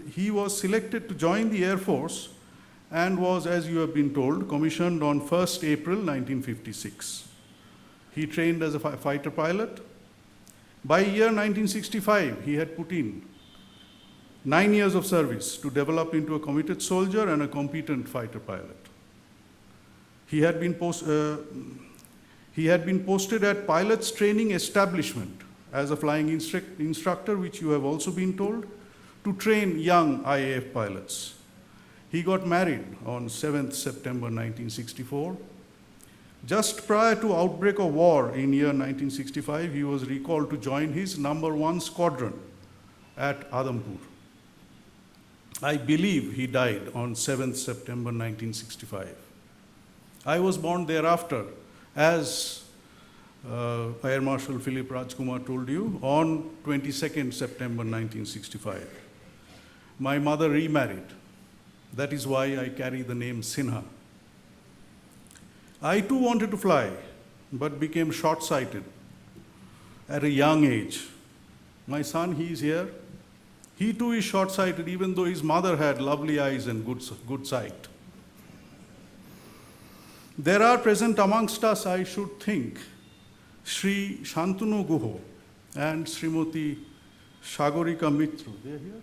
He was selected to join the Air Force and was, as you have been told, commissioned on 1st April 1956. He trained as a fighter pilot. By year 1965, he had put in 9 years of service to develop into a committed soldier and a competent fighter pilot. He had been posted at Pilots Training Establishment as a flying instructor, which you have also been told, to train young IAF pilots. He got married on 7th September 1964. Just prior to outbreak of war in year 1965, he was recalled to join his number 1 squadron at Adampur. I believe he died on 7th September 1965. I was born thereafter, as Air Marshal Philip Rajkumar told you, on 22nd September 1965. My mother remarried. That is why I carry the name Sinha. I too wanted to fly, but became short-sighted at a young age. My son, he is here. He too is short-sighted, even though his mother had lovely eyes and good sight. There are present amongst us, I should think, Sri Shantanu Guha and Srimati Shagorika Mitru. They are here?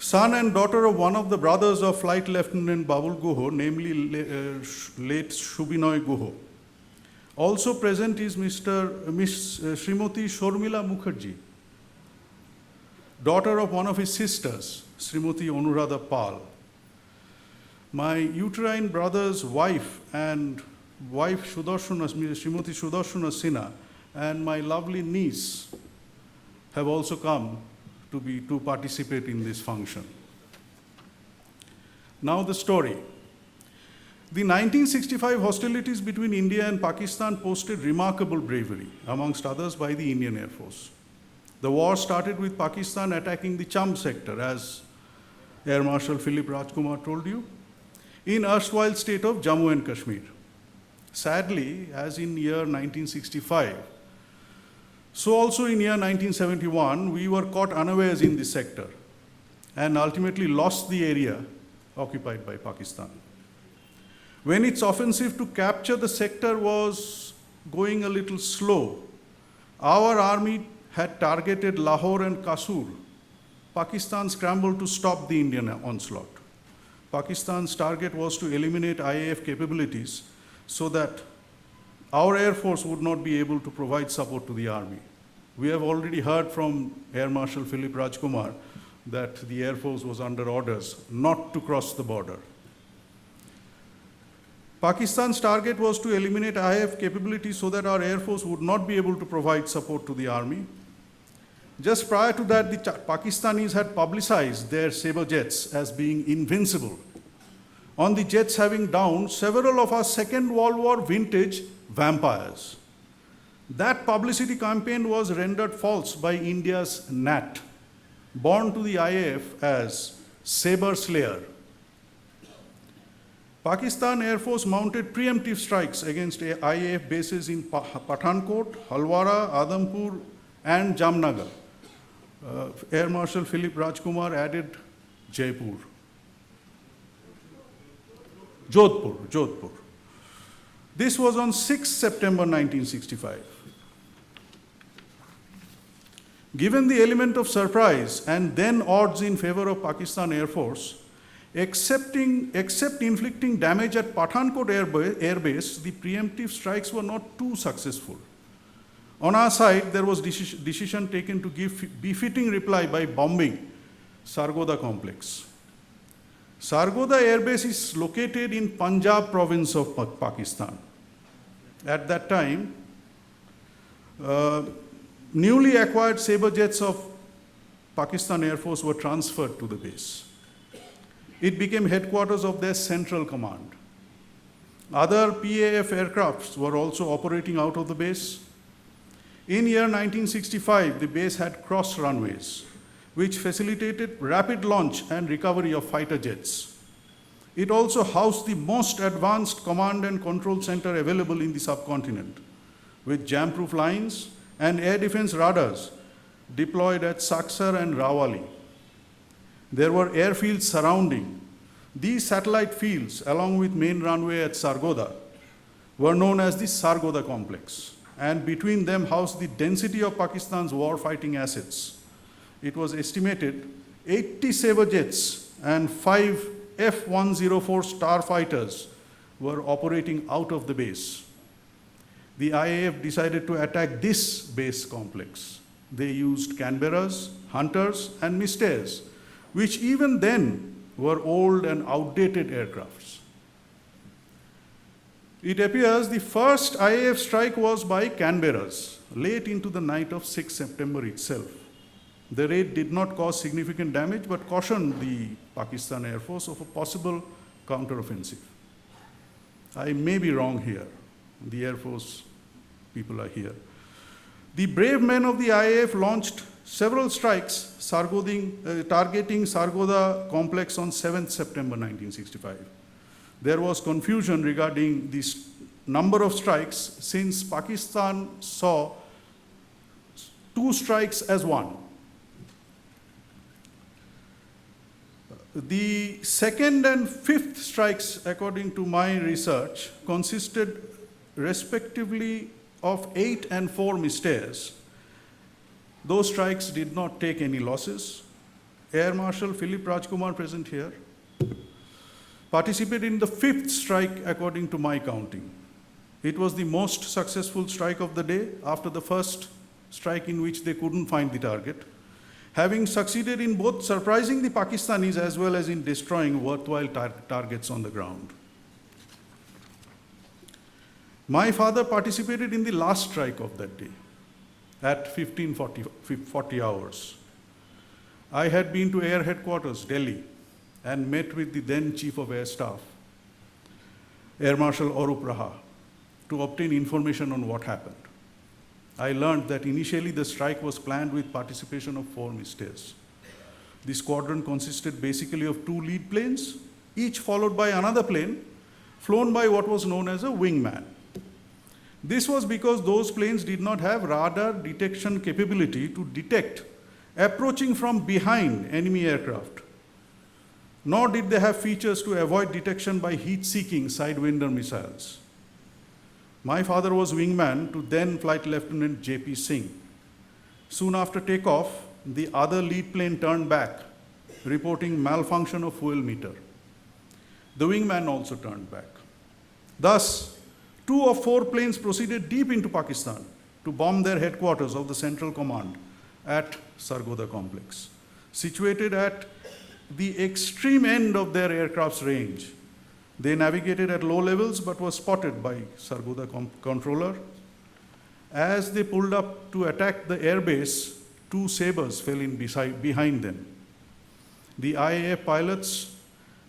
son and daughter of one of the brothers of Flight Lieutenant Babul Guha, namely late Shubinoy Guha. Also present is Miss Srimati Shormila Mukherjee, daughter of one of his sisters, Srimati Anuradha Pal. My uterine brother's wife and wife Srimati Sudarshana Sinha, and my lovely niece have also come to participate in this function. Now the story. The 1965 hostilities between India and Pakistan posted remarkable bravery, amongst others by the Indian Air Force. The war started with Pakistan attacking the Cham sector, as Air Marshal Philip Rajkumar told you, in erstwhile state of Jammu and Kashmir. Sadly, as in year 1965, so also in year 1971, we were caught unawares in this sector and ultimately lost the area occupied by Pakistan. When its offensive to capture the sector was going a little slow, our army had targeted Lahore and Kasur. Pakistan scrambled to stop the Indian onslaught. Pakistan's target was to eliminate IAF capabilities so that our Air Force would not be able to provide support to the army. We have already heard from Air Marshal Philip Rajkumar that the Air Force was under orders not to cross the border. Pakistan's target was to eliminate IAF capabilities so that our Air Force would not be able to provide support to the army. Just prior to that, the Pakistanis had publicized their Sabre jets as being invincible, on the jets having downed several of our Second World War vintage vampires. That publicity campaign was rendered false by India's NAT, born to the IAF as Sabre Slayer. Pakistan Air Force mounted preemptive strikes against IAF bases in Pathankot, Halwara, Adhampur, and Jamnagar. Air Marshal Philip Rajkumar added Jodhpur. This was on 6 September 1965. Given the element of surprise and then odds in favor of Pakistan Air Force, except inflicting damage at Pathankot Air Base, the preemptive strikes were not too successful. On our side, there was decision taken to give befitting reply by bombing Sargodha complex. Sargodha Air Base is located in Punjab province of Pakistan. At that time, newly acquired Sabre jets of Pakistan Air Force were transferred to the base. It became headquarters of their central command. Other PAF aircrafts were also operating out of the base. In year 1965, the base had cross runways, which facilitated rapid launch and recovery of fighter jets. It also housed the most advanced command and control center available in the subcontinent, with jam-proof lines and air defense radars deployed at Saksar and Rawali. There were airfields surrounding. These satellite fields, along with main runway at Sargodha, were known as the Sargodha complex, and between them housed the density of Pakistan's war-fighting assets. It was estimated 80 Sabre jets and 5 F-104 starfighters were operating out of the base. The IAF decided to attack this base complex. They used Canberras, Hunters, and Mystairs, which even then were old and outdated aircrafts. It appears the first IAF strike was by Canberras, late into the night of 6 September itself. The raid did not cause significant damage, but cautioned the Pakistan Air Force of a possible counteroffensive. I may be wrong here. The Air Force people are here. The brave men of the IAF launched several strikes targeting Sargodha complex on 7th September 1965. There was confusion regarding the number of strikes, since Pakistan saw 2 strikes as one. The second and fifth strikes, according to my research, consisted respectively of 8 and 4 Mystairs. Those strikes did not take any losses. Air Marshal Philip Rajkumar, present here, participated in the 5th strike according to my counting. It was the most successful strike of the day after the first strike in which they couldn't find the target, having succeeded in both surprising the Pakistanis as well as in destroying worthwhile targets on the ground. My father participated in the last strike of that day at 15:40 hours. I had been to Air Headquarters, Delhi, and met with the then Chief of Air Staff, Air Marshal Arup Raha, to obtain information on what happened. I learned that initially the strike was planned with participation of 4 misters. The squadron consisted basically of 2 lead planes, each followed by another plane, flown by what was known as a wingman. This was because those planes did not have radar detection capability to detect approaching from behind enemy aircraft, nor did they have features to avoid detection by heat-seeking sidewinder missiles. My father was wingman to then Flight Lieutenant J.P. Singh. Soon after takeoff, the other lead plane turned back, reporting malfunction of fuel meter. The wingman also turned back. Thus, 2 of 4 planes proceeded deep into Pakistan to bomb their headquarters of the Central Command at Sargodha complex, situated at the extreme end of their aircraft's range. They navigated at low levels but were spotted by Sargodha controller. As they pulled up to attack the airbase, 2 sabers fell in behind them. The IAF pilots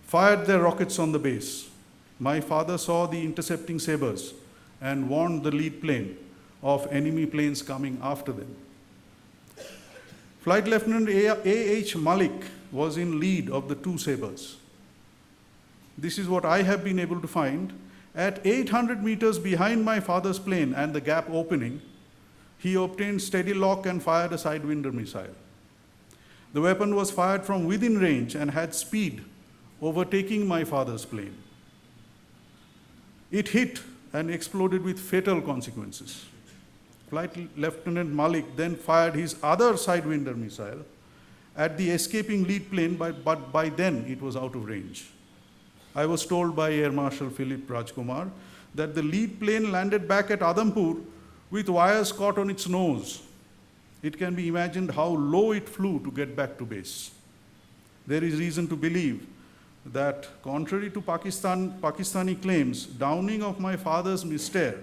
fired their rockets on the base. My father saw the intercepting sabers and warned the lead plane of enemy planes coming after them. Flight Lieutenant A.H. Malik was in lead of the 2 sabers. This is what I have been able to find. At 800 meters behind my father's plane and the gap opening, he obtained steady lock and fired a sidewinder missile. The weapon was fired from within range and had speed, overtaking my father's plane. It hit and exploded with fatal consequences. Flight Lieutenant Malik then fired his other sidewinder missile at the escaping lead plane, but by then it was out of range. I was told by Air Marshal Philip Rajkumar that the lead plane landed back at Adampur with wires caught on its nose. It can be imagined how low it flew to get back to base. There is reason to believe that, contrary to Pakistani claims, downing of my father's Mystère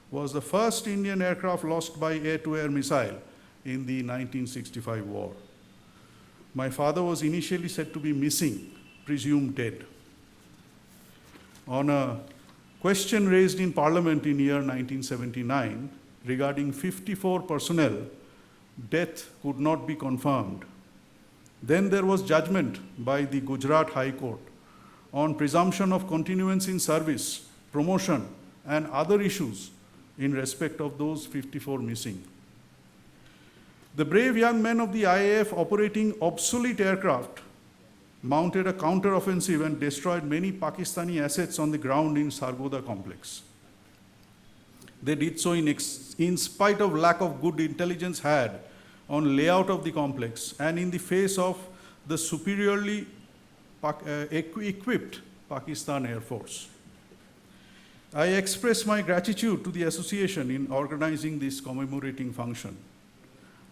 was the first Indian aircraft lost by air-to-air missile in the 1965 war. My father was initially said to be missing, presumed dead. On a question raised in Parliament in year 1979 regarding 54 personnel, death could not be confirmed. Then there was judgment by the Gujarat High Court on presumption of continuance in service, promotion, and other issues in respect of those 54 missing. The brave young men of the IAF operating obsolete aircraft mounted a counter-offensive and destroyed many Pakistani assets on the ground in Sargodha complex. They did so in spite of lack of good intelligence had on layout of the complex and in the face of the superiorly equipped Pakistan Air Force. I express my gratitude to the association in organizing this commemorating function.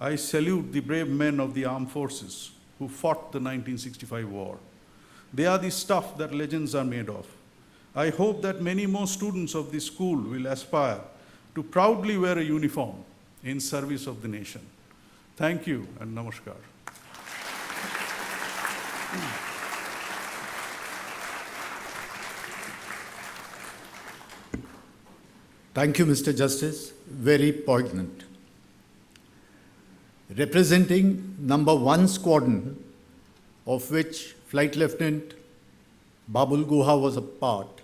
I salute the brave men of the armed forces who fought the 1965 war. They are the stuff that legends are made of. I hope that many more students of this school will aspire to proudly wear a uniform in service of the nation. Thank you and namaskar. Thank you, Mr. Justice. Very poignant. Representing number 1 squadron, of which Flight Lieutenant Babul Guha was a part,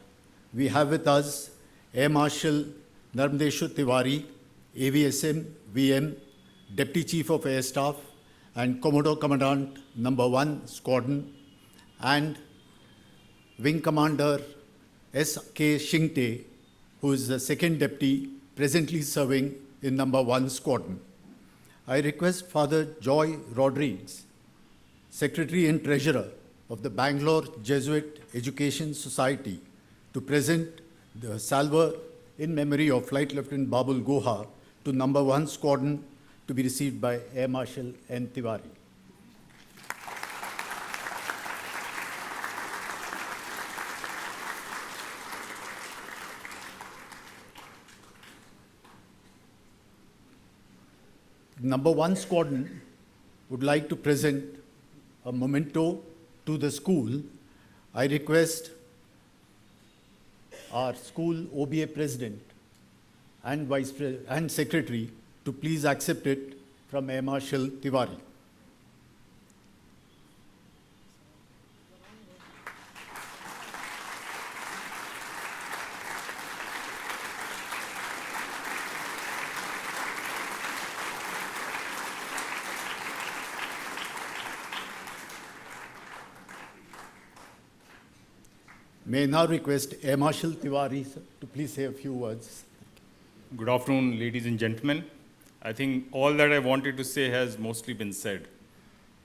we have with us Air Marshal Narmdeshu Tiwari, AVSM, VM, Deputy Chief of Air Staff, and Commodore Commandant number 1 Squadron, and Wing Commander S.K. Shingte, who is the second deputy presently serving in number 1 Squadron. I request Father Joy Rodriguez, Secretary and Treasurer of the Bangalore Jesuit Education Society, to present the salver in memory of Flight Lieutenant Babul Guha to number 1 squadron, to be received by Air Marshal N. Tiwari. Number 1 squadron would like to present a memento to the school. I request our school OBA president and and secretary to please accept it from Air Marshal Tiwari. May I now request Air Marshal Tiwari, sir, to please say a few words. Good afternoon, ladies and gentlemen. I think all that I wanted to say has mostly been said.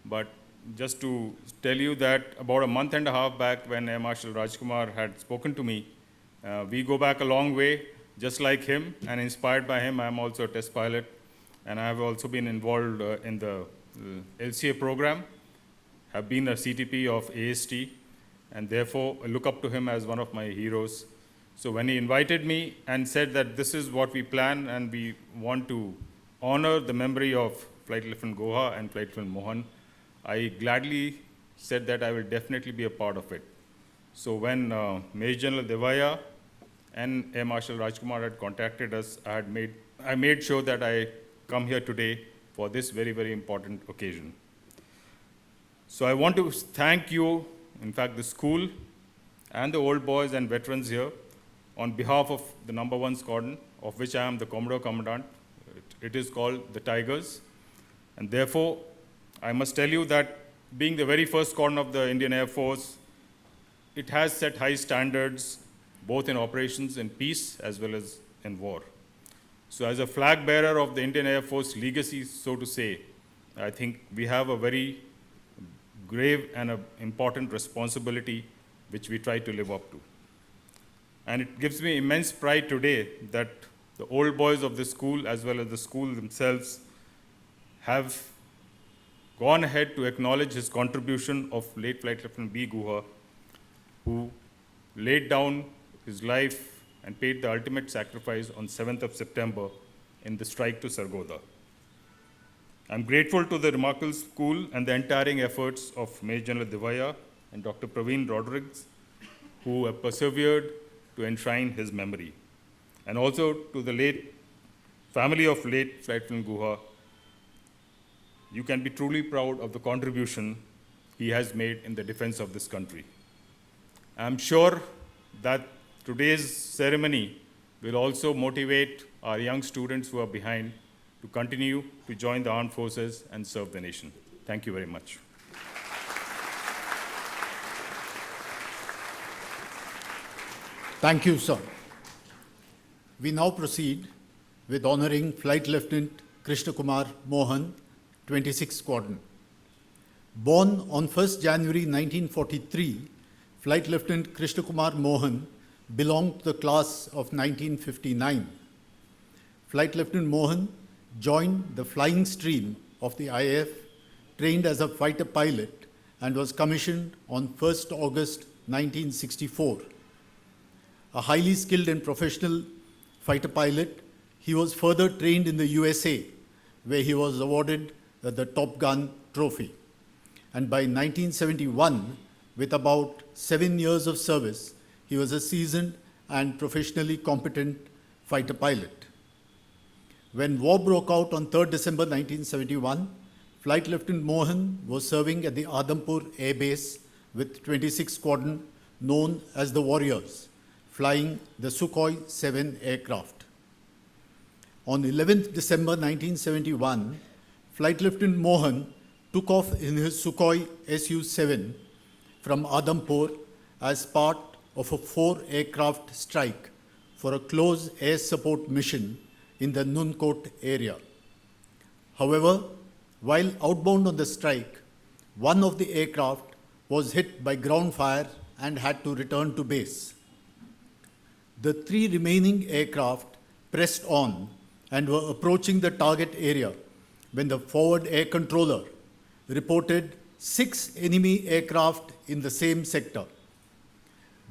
But just to tell you that about a month and a half back, when Air Marshal Rajkumar had spoken to me, we go back a long way, just like him, and inspired by him. I am also a test pilot, and I have also been involved in the LCA program, have been a CTP of AST, and therefore I look up to him as one of my heroes. So when he invited me and said that this is what we plan and we want to honor the memory of Flight Lieutenant Guha and Flight Lieutenant Mohan, I gladly said that I will definitely be a part of it. So when Major General Devaya and Air Marshal Rajkumar had contacted us, I made sure that I come here today for this very, very important occasion. So I want to thank you, in fact, the school and the old boys and veterans here, on behalf of the number 1 squadron, of which I am the Commodore Commandant. It is called the Tigers. And therefore, I must tell you that being the very first squadron of the Indian Air Force, it has set high standards, both in operations in peace as well as in war. So as a flag bearer of the Indian Air Force legacy, so to say, I think we have a very grave and an important responsibility which we try to live up to. And it gives me immense pride today that the old boys of the school, as well as the school themselves, have gone ahead to acknowledge his contribution of late Flight Lieutenant B. Guha, who laid down his life and paid the ultimate sacrifice on 7th of September in the strike to Sargodha. I'm grateful to the remarkable school and the untiring efforts of Major General Devaya and Dr. Praveen Rodriguez, who have persevered to enshrine his memory. And also to the family of late Flight Lieutenant Guha. You can be truly proud of the contribution he has made in the defense of this country. I'm sure that today's ceremony will also motivate our young students who are behind to continue to join the armed forces and serve the nation. Thank you very much. Thank you, sir. We now proceed with honoring Flight Lieutenant Krishna Kumar Mohan, 26th Squadron. Born on 1st January 1943, Flight Lieutenant Krishna Kumar Mohan belonged to the class of 1959. Flight Lieutenant Mohan joined the flying stream of the IAF, trained as a fighter pilot, and was commissioned on 1st August 1964. A highly skilled and professional fighter pilot, he was further trained in the USA, where he was awarded the Top Gun trophy. And by 1971, with about 7 years of service, he was a seasoned and professionally competent fighter pilot. When war broke out on 3rd December 1971, Flight Lieutenant Mohan was serving at the Adampur Air Base with 26th Squadron, known as the Warriors, flying the Sukhoi 7 aircraft. On 11th December 1971, Flight Lieutenant Mohan took off in his Sukhoi Su-7 from Adampur as part of a 4-aircraft strike for a close air support mission in the Nunkot area. However, while outbound on the strike, one of the aircraft was hit by ground fire and had to return to base. The 3 remaining aircraft pressed on and were approaching the target area when the forward air controller reported 6 enemy aircraft in the same sector.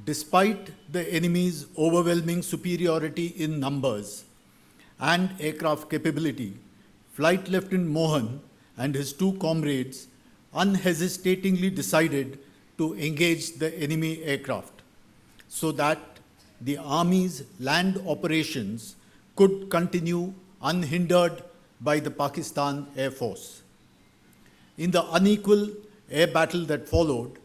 Despite the enemy's overwhelming superiority in numbers and aircraft capability, Flight Lieutenant Mohan and his 2 comrades unhesitatingly decided to engage the enemy aircraft so that the Army's land operations could continue unhindered by the Pakistan Air Force. In the unequal air battle that followed,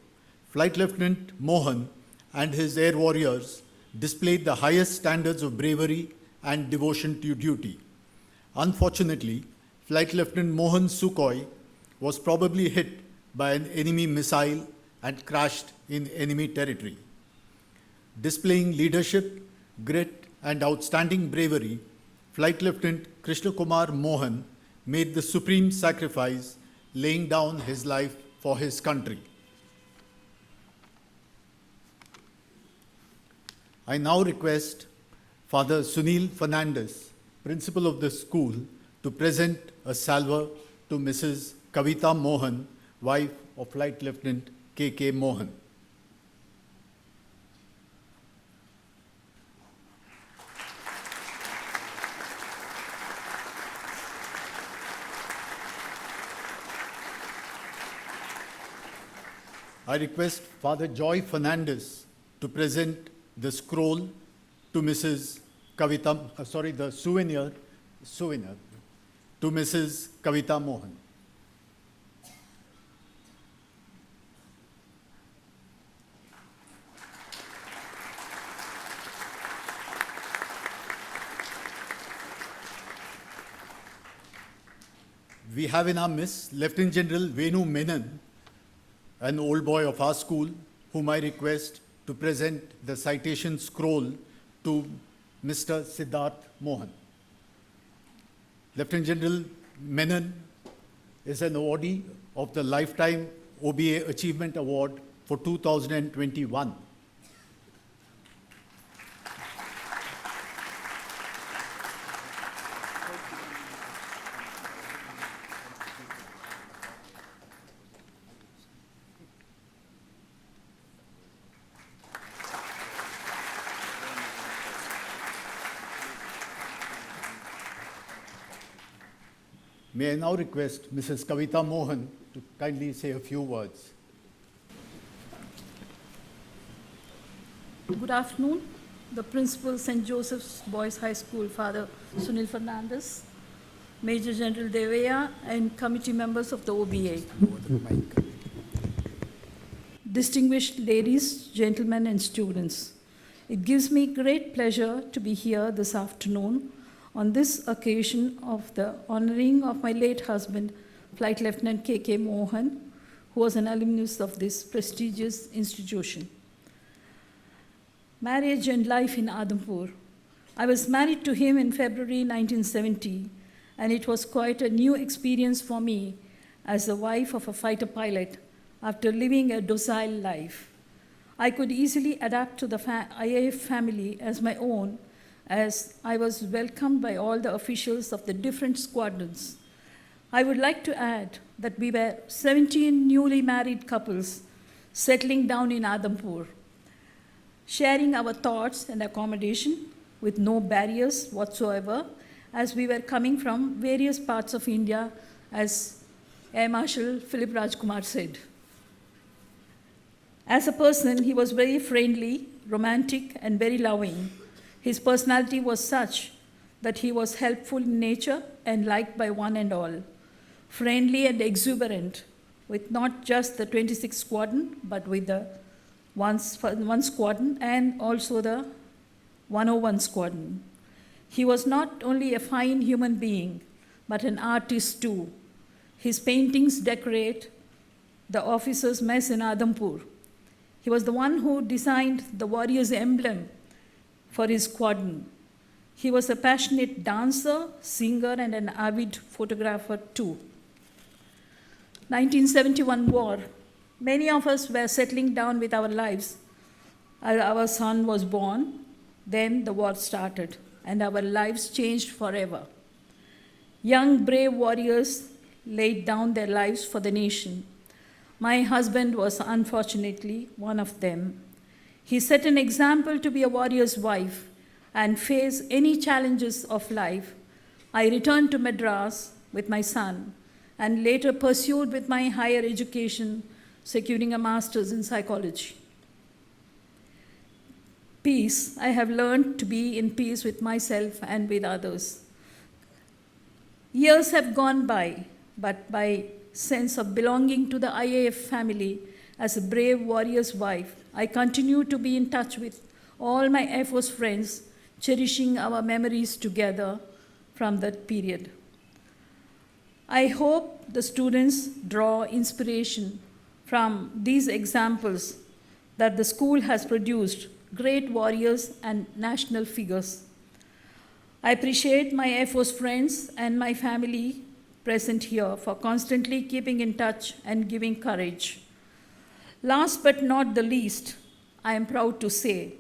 Flight Lieutenant Mohan and his air warriors displayed the highest standards of bravery and devotion to duty. Unfortunately, Flight Lieutenant Mohan Sukhoi was probably hit by an enemy missile and crashed in enemy territory. Displaying leadership, grit, and outstanding bravery, Flight Lieutenant Krishna Kumar Mohan made the supreme sacrifice, laying down his life for his country. I now request Father Sunil Fernandez, principal of the school, to present a salver to Mrs. Kavita Mohan, wife of Flight Lieutenant K.K. Mohan. I request Father Joy Fernandez to present the scroll to Mrs. Kavita, the souvenir to Mrs. Kavita Mohan. We have in our midst Lieutenant General Venu Menon, an old boy of our school, whom I request to present the citation scroll to Mr. Siddharth Mohan. Lieutenant General Menon is an awardee of the Lifetime OBA Achievement Award for 2021. May I now request Mrs. Kavita Mohan to kindly say a few words. Good afternoon. The Principal St. Joseph's Boys High School, Father Sunil Fernandez, Major General Deveya, and committee members of the OBA. Distinguished ladies, gentlemen, and students, it gives me great pleasure to be here this afternoon on this occasion of the honoring of my late husband, Flight Lieutenant K.K. Mohan, who was an alumnus of this prestigious institution. Marriage and life in Adhampur. I was married to him in February 1970, and it was quite a new experience for me as the wife of a fighter pilot after living a docile life. I could easily adapt to the IAF family as my own, as I was welcomed by all the officials of the different squadrons. I would like to add that we were 17 newly married couples settling down in Adhampur, sharing our thoughts and accommodation with no barriers whatsoever, as we were coming from various parts of India, as Air Marshal Philip Rajkumar said. As a person, he was very friendly, romantic, and very loving. His personality was such that he was helpful in nature and liked by one and all, friendly and exuberant, with not just the 26th Squadron, but with the one squadron and also the 101 Squadron. He was not only a fine human being, but an artist too. His paintings decorate the officers' mess in Adhampur. He was the one who designed the warrior's emblem for his squadron. He was a passionate dancer, singer, and an avid photographer too. 1971 war. Many of us were settling down with our lives. Our son was born, then the war started, and our lives changed forever. Young, brave warriors laid down their lives for the nation. My husband was unfortunately one of them. He set an example to be a warrior's wife and face any challenges of life. I returned to Madras with my son and later pursued with my higher education, securing a master's in psychology. Peace. I have learned to be in peace with myself and with others. Years have gone by, but my sense of belonging to the IAF family as a brave warrior's wife, I continue to be in touch with all my Air Force friends, cherishing our memories together from that period. I hope the students draw inspiration from these examples that the school has produced great warriors and national figures. I appreciate my Air Force friends and my family present here for constantly keeping in touch and giving courage. Last but not the least, I am proud to say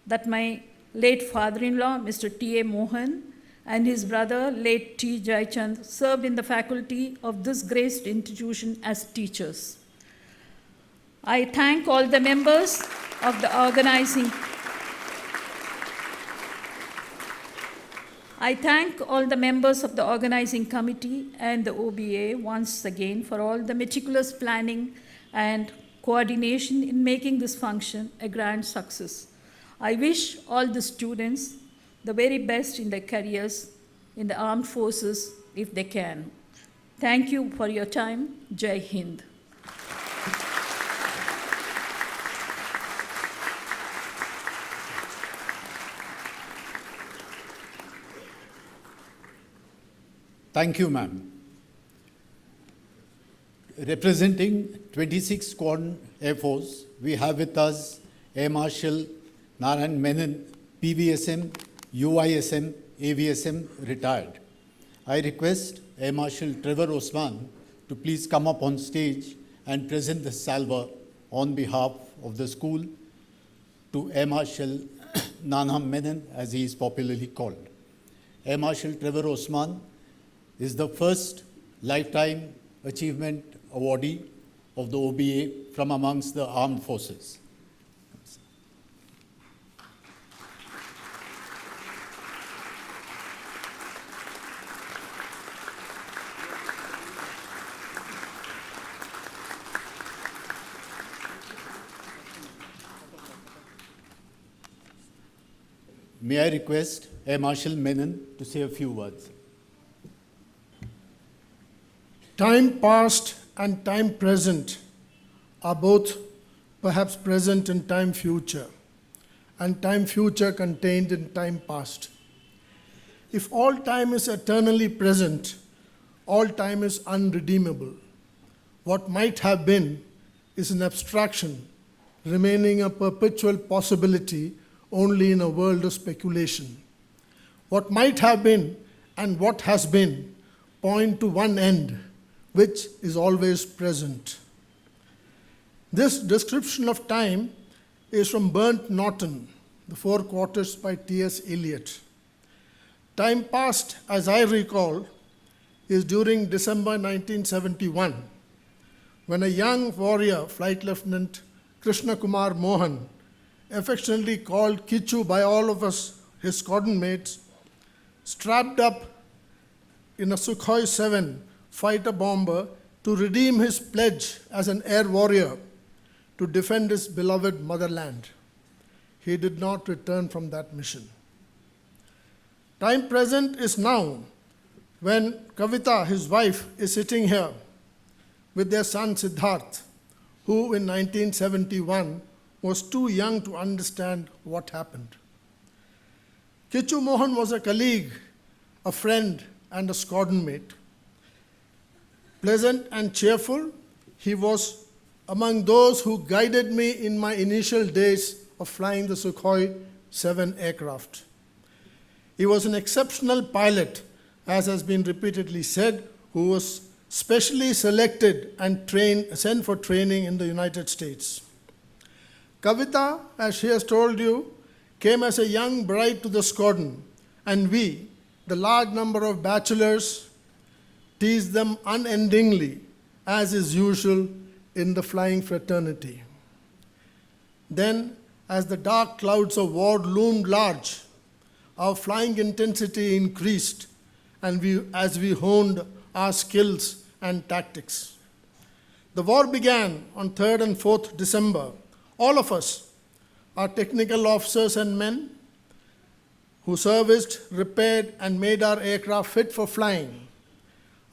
that my late father-in-law, Mr. T.A. Mohan, and his brother, late T. Jaichand, served in the faculty of this great institution as teachers. I thank all the members of the organizing committee and the OBA once again for all the meticulous planning and coordination in making this function a grand success. I wish all the students the very best in their careers in the armed forces if they can. Thank you for your time. Jai Hind. Thank you, ma'am. Representing 26th Squadron Air Force, we have with us Air Marshal Narayan Menon, PVSM, UISM, AVSM, retired. I request Air Marshal Trevor Osman to please come up on stage and present the salva on behalf of the school to Air Marshal Narayan Menon, as he is popularly called. Air Marshal Trevor Osman is the first Lifetime Achievement Awardee of the OBA from amongst the armed forces. May I request Air Marshal Menon to say a few words. Time past and time present are both perhaps present in time future, and time future contained in time past. If all time is eternally present, all time is unredeemable. What might have been is an abstraction, remaining a perpetual possibility only in a world of speculation. What might have been and what has been point to one end, which is always present. This description of time is from Burnt Norton, The Four Quarters by T.S. Eliot. Time past, as I recall, is during December 1971, when a young warrior, Flight Lieutenant Krishna Kumar Mohan, affectionately called Kichu by all of us, his squadron mates, strapped up in a Sukhoi 7 fighter bomber to redeem his pledge as an air warrior to defend his beloved motherland. He did not return from that mission. Time present is now, when Kavita, his wife, is sitting here with their son Siddharth, who in 1971 was too young to understand what happened. Kichu Mohan was a colleague, a friend, and a squadron mate. Pleasant and cheerful, he was among those who guided me in my initial days of flying the Sukhoi 7 aircraft. He was an exceptional pilot, as has been repeatedly said, who was specially selected and sent for training in the United States. Kavita, as she has told you, came as a young bride to the squadron, and we, the large number of bachelors, teased them unendingly, as is usual in the flying fraternity. Then, as the dark clouds of war loomed large, our flying intensity increased, and as we honed our skills and tactics. The war began on 3rd and 4th December. All of us, our technical officers and men, who serviced, repaired, and made our aircraft fit for flying,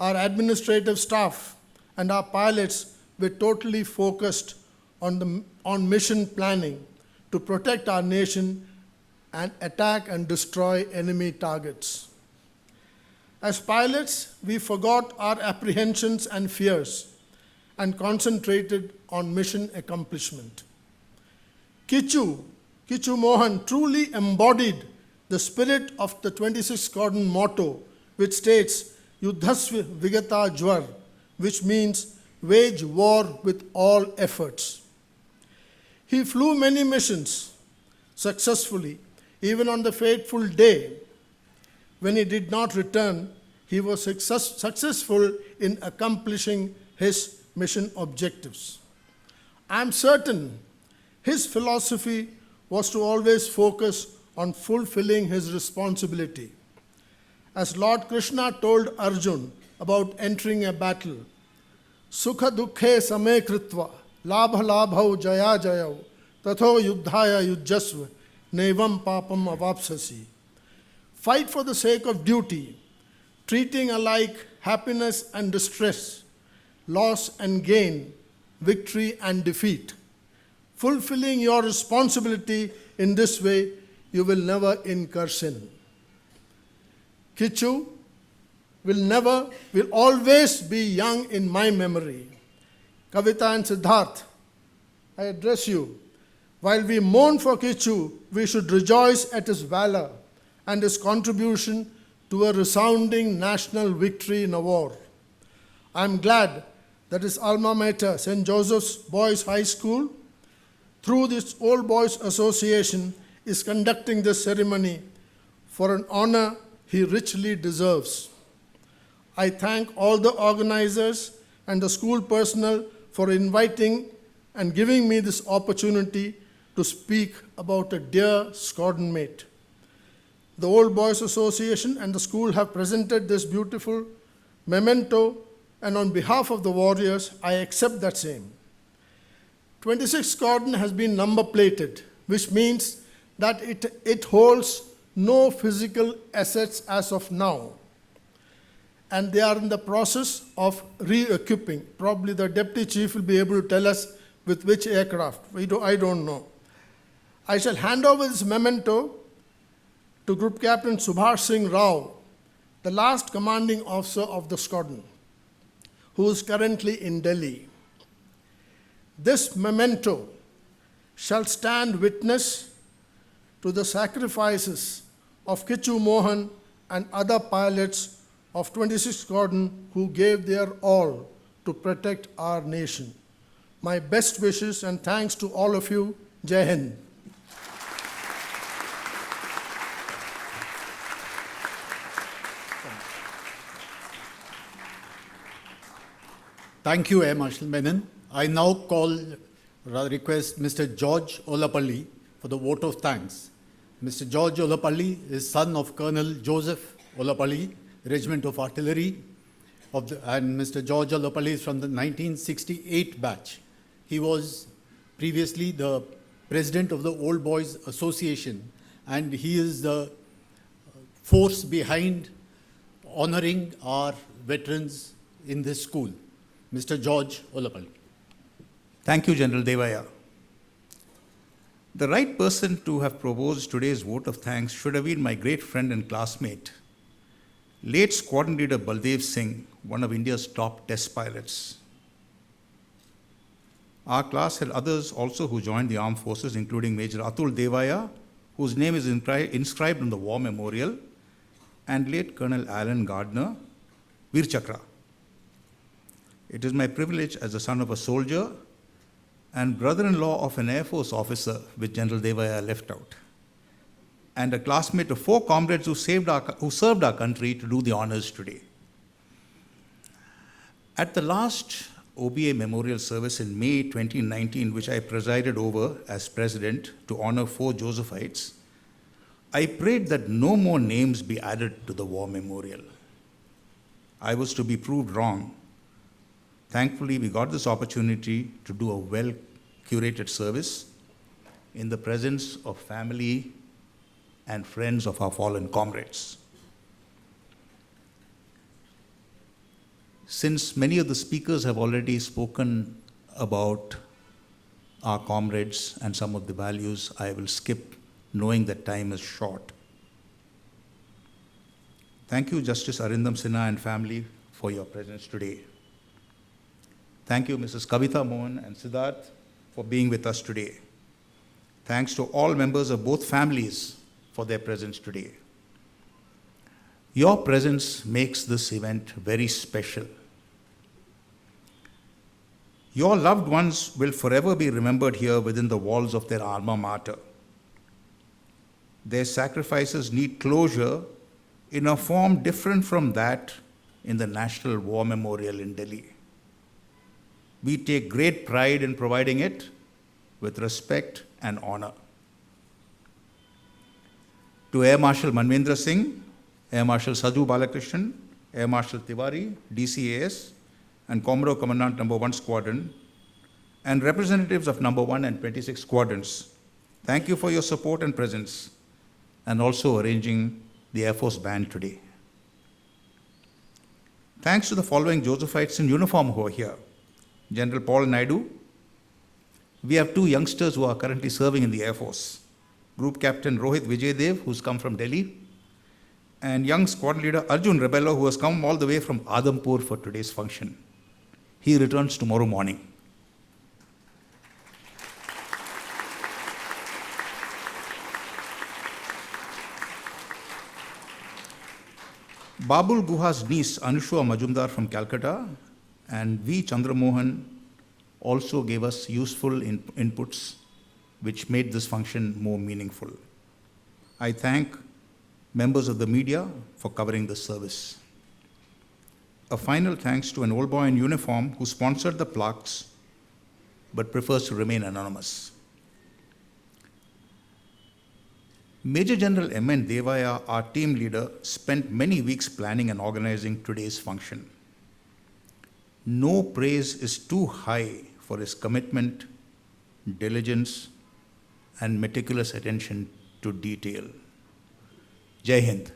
our administrative staff, and our pilots were totally focused on mission planning to protect our nation and attack and destroy enemy targets. As pilots, we forgot our apprehensions and fears and concentrated on mission accomplishment. Kichu Mohan truly embodied the spirit of the 26th Squadron motto, which states, Yuddhasva Vigata Jwar, which means wage war with all efforts. He flew many missions successfully. Even on the fateful day when he did not return, he was successful in accomplishing his mission objectives. I am certain his philosophy was to always focus on fulfilling his responsibility. As Lord Krishna told Arjun about entering a battle, Sukha dukhe same kritva, labha labhau jaya jayau, tatho yuddhaya yujjasva, nevam papam avapsasi. Fight for the sake of duty, treating alike happiness and distress, loss and gain, victory and defeat. Fulfilling your responsibility in this way, you will never incur sin. Kichu will always be young in my memory. Kavita and Siddharth, I address you. While we mourn for Kichu, we should rejoice at his valor and his contribution to a resounding national victory in a war. I am glad that his alma mater, St. Joseph's Boys High School, through this Old Boys Association, is conducting this ceremony for an honor he richly deserves. I thank all the organizers and the school personnel for inviting and giving me this opportunity to speak about a dear squadron mate. The Old Boys Association and the school have presented this beautiful memento, and on behalf of the warriors, I accept that same. 26th Squadron has been number plated, which means that it holds no physical assets as of now. And they are in the process of re-equipping. Probably the Deputy Chief will be able to tell us with which aircraft. I don't know. I shall hand over this memento to Group Captain Subhash Singh Rao, the last commanding officer of the squadron, who is currently in Delhi. This memento shall stand witness to the sacrifices of Kichu Mohan and other pilots of 26th Squadron who gave their all to protect our nation. My best wishes and thanks to all of you. Jai Hind. Thank you, Air Marshal Menon. I now request Mr. George Olapalli for the vote of thanks. Mr. George Olapalli is son of Colonel Joseph Olapalli, Regiment of Artillery, and Mr. George Olapalli is from the 1968 batch. He was previously the president of the Old Boys Association, and he is the force behind honoring our veterans in this school. Mr. George Olapalli. Thank you, General Devaya. The right person to have proposed today's vote of thanks should have been my great friend and classmate, late Squadron Leader Baldev Singh, one of India's top test pilots. Our class had others also who joined the armed forces, including Major Atul Devaya, whose name is inscribed on the War Memorial, and late Colonel Alan Gardner, Veer Chakra. It is my privilege as the son of a soldier and brother-in-law of an Air Force officer, which General Devaya left out, and a classmate of 4 comrades who served our country, to do the honors today. At the last OBA memorial service in May 2019, which I presided over as president to honor 4 Josephites, I prayed that no more names be added to the war memorial. I was to be proved wrong. Thankfully, we got this opportunity to do a well-curated service in the presence of family and friends of our fallen comrades. Since many of the speakers have already spoken about our comrades and some of the values, I will skip, knowing that time is short. Thank you, Justice Arindam Sinha and family, for your presence today. Thank you, Mrs. Kavita Mohan and Siddharth, for being with us today. Thanks to all members of both families for their presence today. Your presence makes this event very special. Your loved ones will forever be remembered here within the walls of their alma mater. Their sacrifices need closure in a form different from that in the National War Memorial in Delhi. We take great pride in providing it with respect and honor. To Air Marshal Manvendra Singh, Air Marshal Sadhu Balakrishnan, Air Marshal Tiwari, DCAS, and Commodore Commandant No. 1 Squadron, and representatives of No. 1 and 26 Squadrons, thank you for your support and presence, and also arranging the Air Force Band today. Thanks to the following Josephites in uniform who are here. General Paul Naidu. We have 2 youngsters who are currently serving in the Air Force. Group Captain Rohit Vijaydev, who's come from Delhi, and young squad leader Arjun Rebello, who has come all the way from Adhampur for today's function. He returns tomorrow morning. Babul Guha's niece Anusha Majumdar from Calcutta and V. Chandramohan also gave us useful inputs which made this function more meaningful. I thank members of the media for covering this service. A final thanks to an old boy in uniform who sponsored the plaques but prefers to remain anonymous. Major General M.N. Devaya, our team leader, spent many weeks planning and organizing today's function. No praise is too high for his commitment, diligence, and meticulous attention to detail. Jai Hind.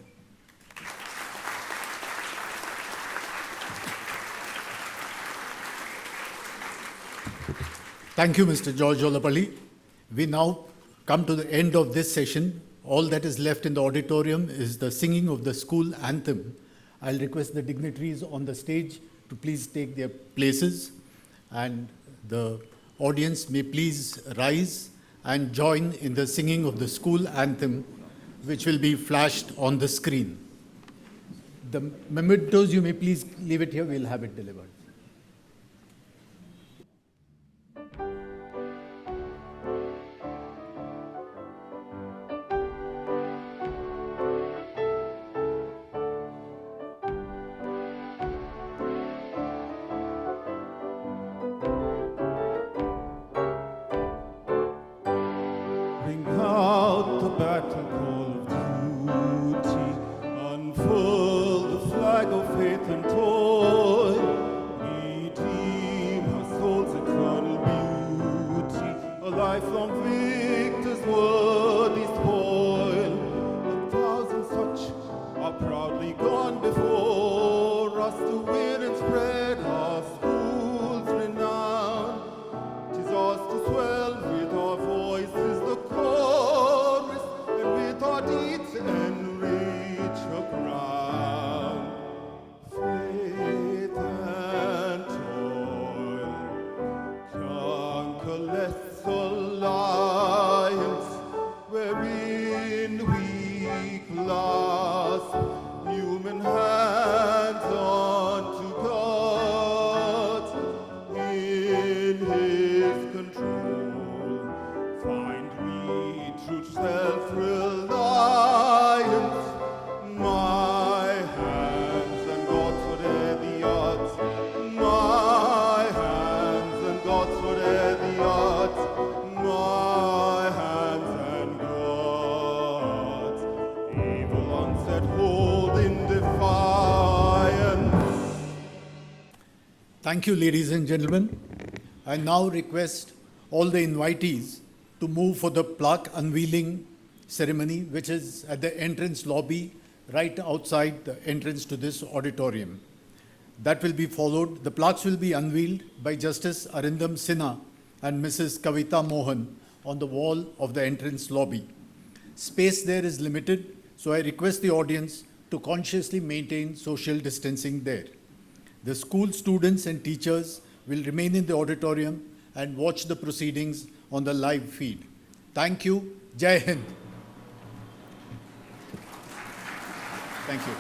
Thank you, Mr. George Olapalli. We now come to the end of this session. All that is left in the auditorium is the singing of the school anthem. I'll request the dignitaries on the stage to please take their places, and the audience may please rise and join in the singing of the school anthem, which will be flashed on the screen. The mementos, you may please leave it here, we'll have it delivered. Human hands unto God's gods whate'er the odds, my hands and gods, evil onset hold in defiance. Thank you, ladies and gentlemen. I now request all the invitees to move for the plaque unveiling ceremony, which is at the entrance lobby right outside the entrance to this auditorium. That will be followed. The plaques will be unveiled by Justice Arindam Sinha and Mrs. Kavita Mohan on the wall of the entrance lobby. Space there is limited, so I request the audience to consciously maintain social distancing there. The school students and teachers will remain in the auditorium and watch the proceedings on the live feed. Thank you. Jai Hind. Thank you.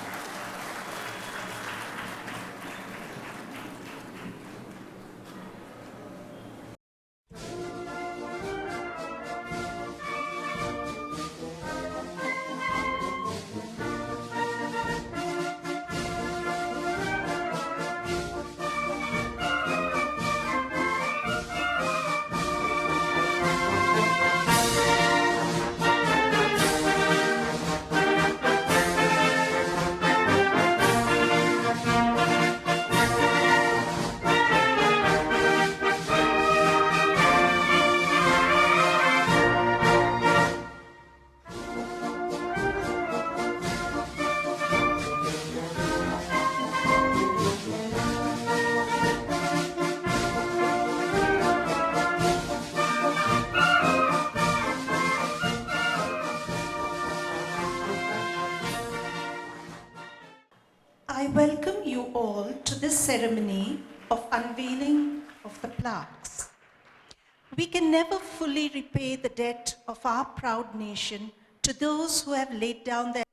I welcome you all to this ceremony of unveiling of the plaques. We can never fully repay the debt of our proud nation to those who have laid down their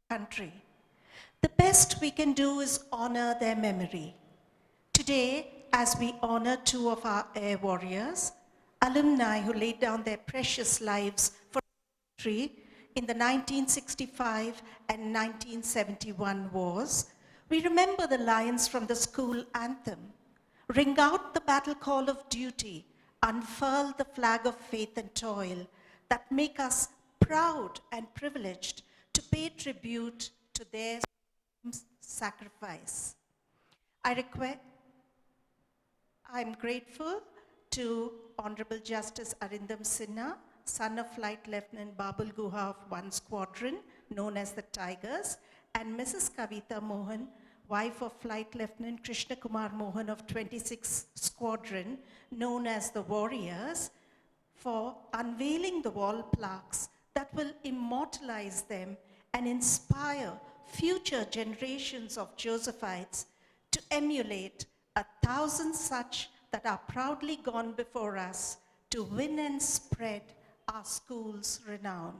country. The best we can do is honor their memory. Today, as we honor two of our air warriors, alumni who laid down their precious lives for our country in the 1965 and 1971 wars, we remember the lines from the school anthem. Ring out the battle call of duty, unfurl the flag of faith and toil that make us proud and privileged to pay tribute to their sacrifice. I'm grateful to Honorable Justice Arindam Sinha, son of Flight Lieutenant Babul Guha of 1 Squadron, known as the Tigers, and Mrs. Kavita Mohan, wife of Flight Lieutenant Krishna Kumar Mohan of 26 Squadron, known as the Warriors, for unveiling the wall plaques that will immortalize them and inspire future generations of Josephites to emulate 1,000 such that are proudly gone before us to win and spread our school's renown.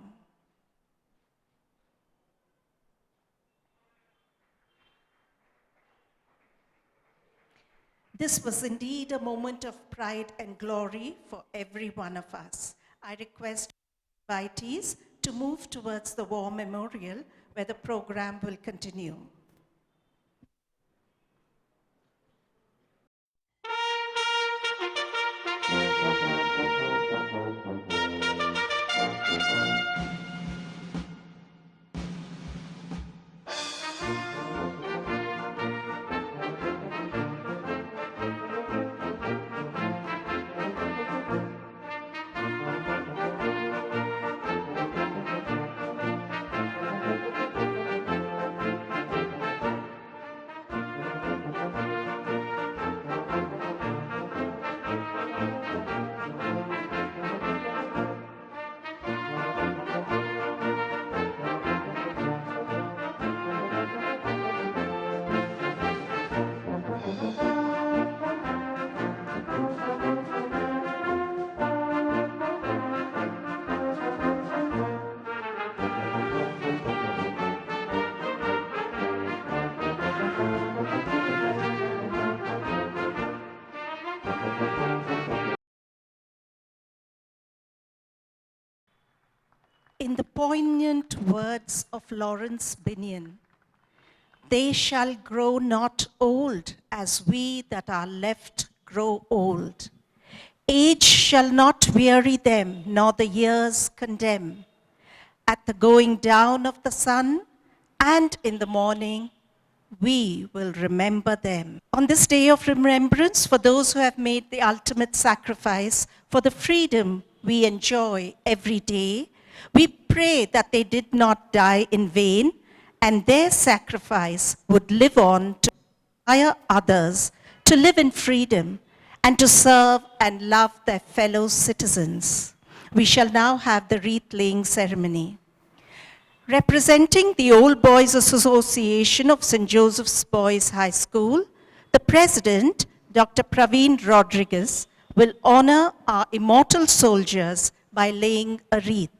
This was indeed a moment of pride and glory for every one of us. I request invitees to move towards the War Memorial, where the program will continue. In the poignant words of Lawrence Binion, they shall grow not old as we that are left grow old. Age shall not weary them, nor the years condemn. At the going down of the sun and in the morning, we will remember them. On this day of remembrance, for those who have made the ultimate sacrifice for the freedom we enjoy every day, we pray that they did not die in vain and their sacrifice would live on to inspire others to live in freedom and to serve and love their fellow citizens. We shall now have the wreath laying ceremony. Representing the Old Boys Association of St. Joseph's Boys High School, the President, Dr. Praveen Rodriguez, will honor our immortal soldiers by laying a wreath.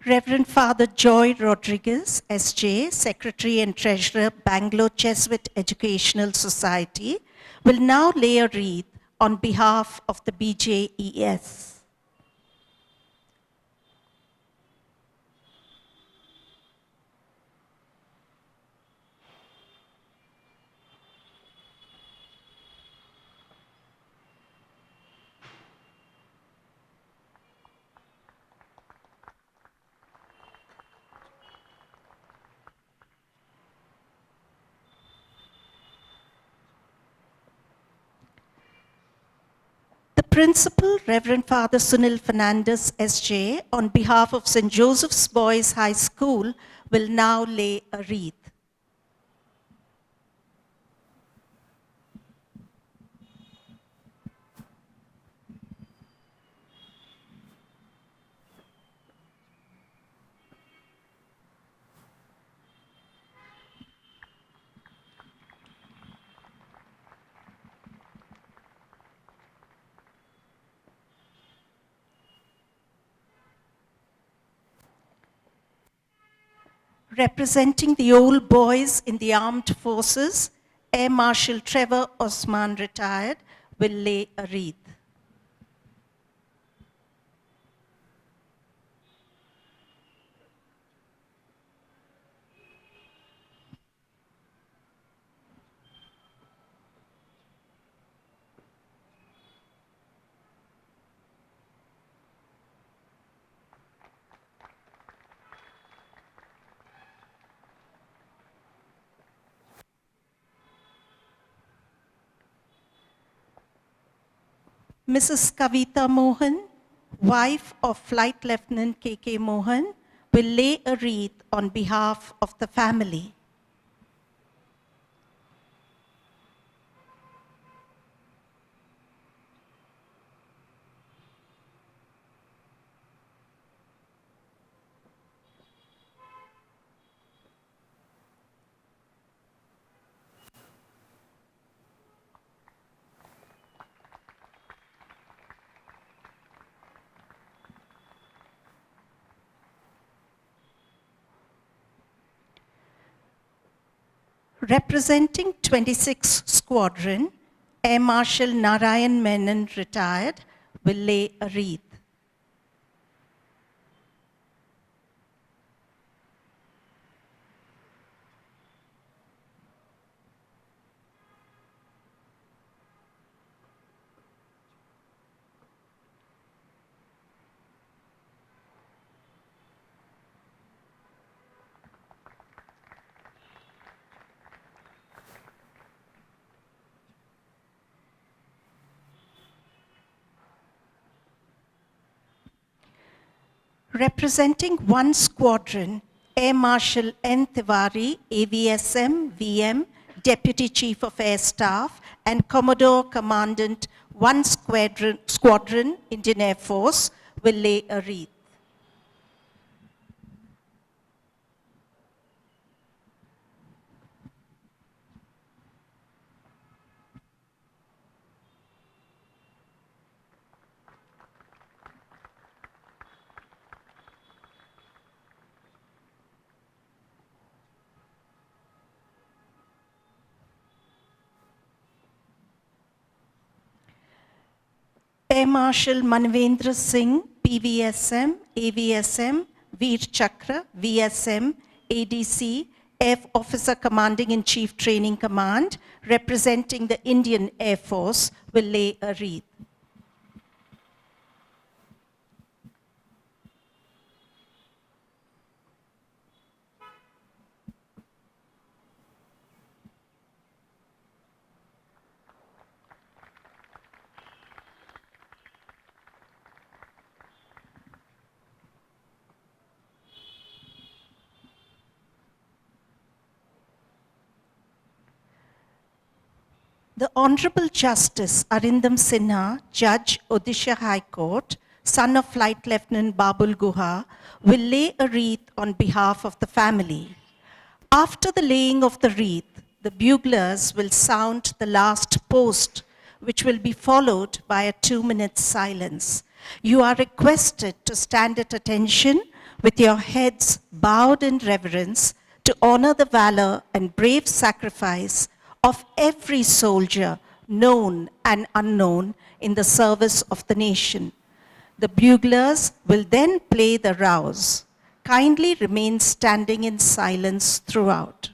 Reverend Father Joy Rodriguez, SJ, Secretary and Treasurer, Bangalore Jesuit Educational Society, will now lay a wreath on behalf of the BJES. The Principal, Reverend Father Sunil Fernandez, SJ, on behalf of St. Joseph's Boys High School, will now lay a wreath. Representing the old boys in the armed forces, Air Marshal Trevor Osman, retired, will lay a wreath. Mrs. Kavita Mohan, wife of Flight Lieutenant K.K. Mohan, will lay a wreath on behalf of the family. Representing 26th Squadron, Air Marshal Narayan Menon, retired, will lay a wreath. Representing one squadron, Air Marshal N. Tiwari, AVSM, VM, Deputy Chief of Air Staff, and Commodore Commandant, 1 Squadron, Indian Air Force, will lay a wreath. Air Marshal Manvendra Singh, PVSM, AVSM, Veer Chakra, VSM, ADC, Air Officer Commanding in Chief Training Command, representing the Indian Air Force, will lay a wreath. The Honorable Justice Arindam Sinha, Judge, Odisha High Court, son of Flight Lieutenant Babul Guha, will lay a wreath on behalf of the family. After the laying of the wreath, the buglers will sound the last post, which will be followed by a 2-minute silence. You are requested to stand at attention with your heads bowed in reverence to honor the valor and brave sacrifice of every soldier, known and unknown, in the service of the nation. The buglers will then play the rouse. Kindly remain standing in silence throughout.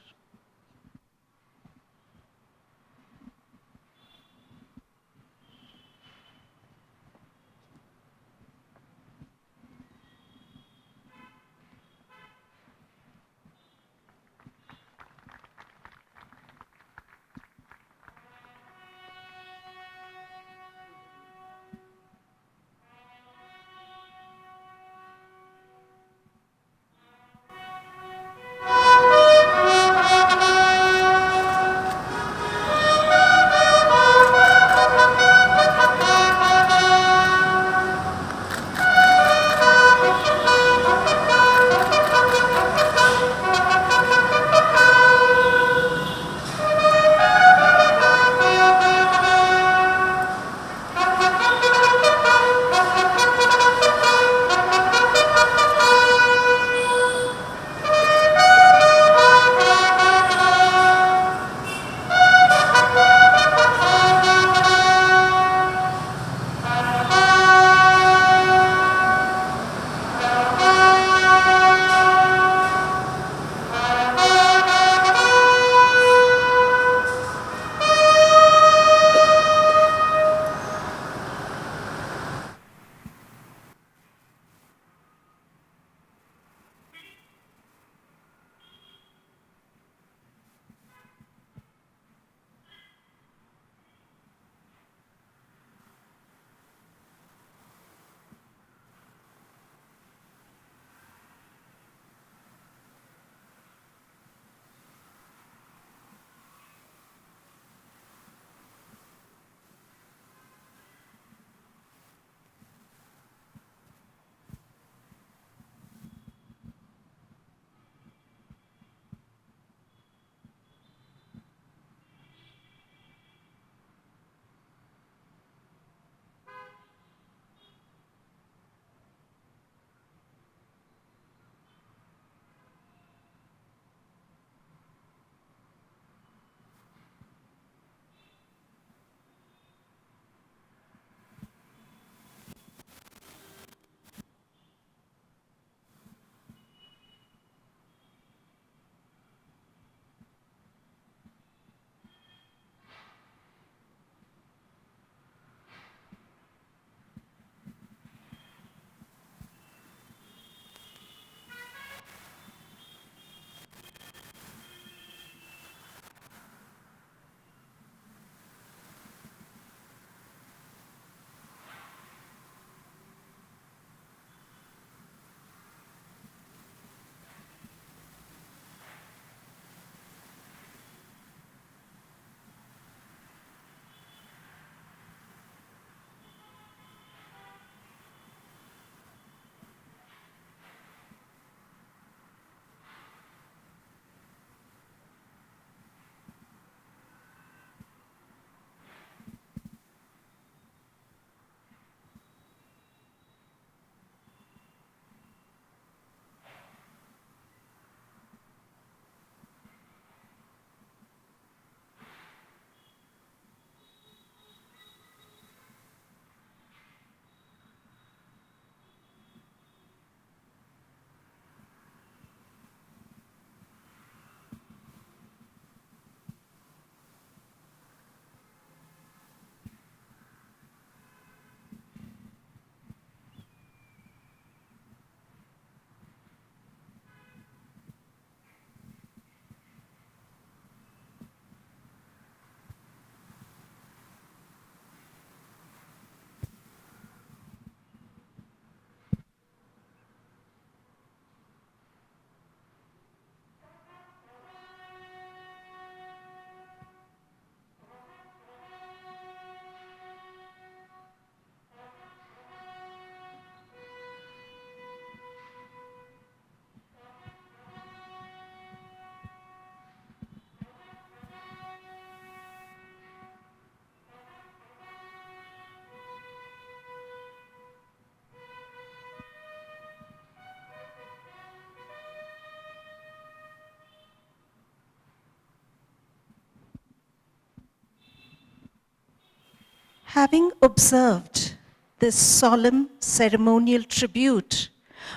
Having observed this solemn ceremonial tribute,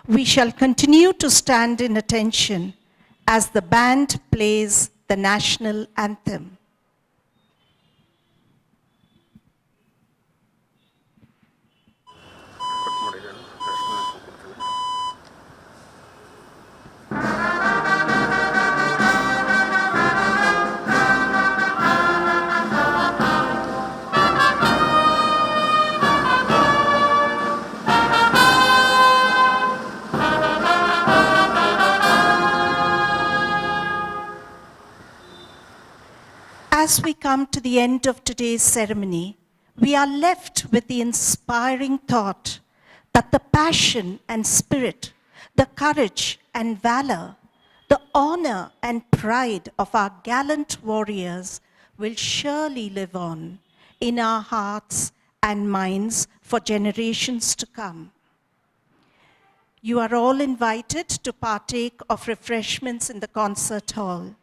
we shall continue to stand in attention as the band plays the national anthem. As we come to the end of today's ceremony, we are left with the inspiring thought that the passion and spirit, the courage and valor, the honor and pride of our gallant warriors will surely live on in our hearts and minds for generations to come. You are all invited to partake of refreshments in the concert hall.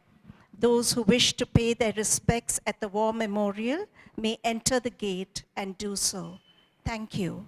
Those who wish to pay their respects at the War Memorial may enter the gate and do so. Thank you.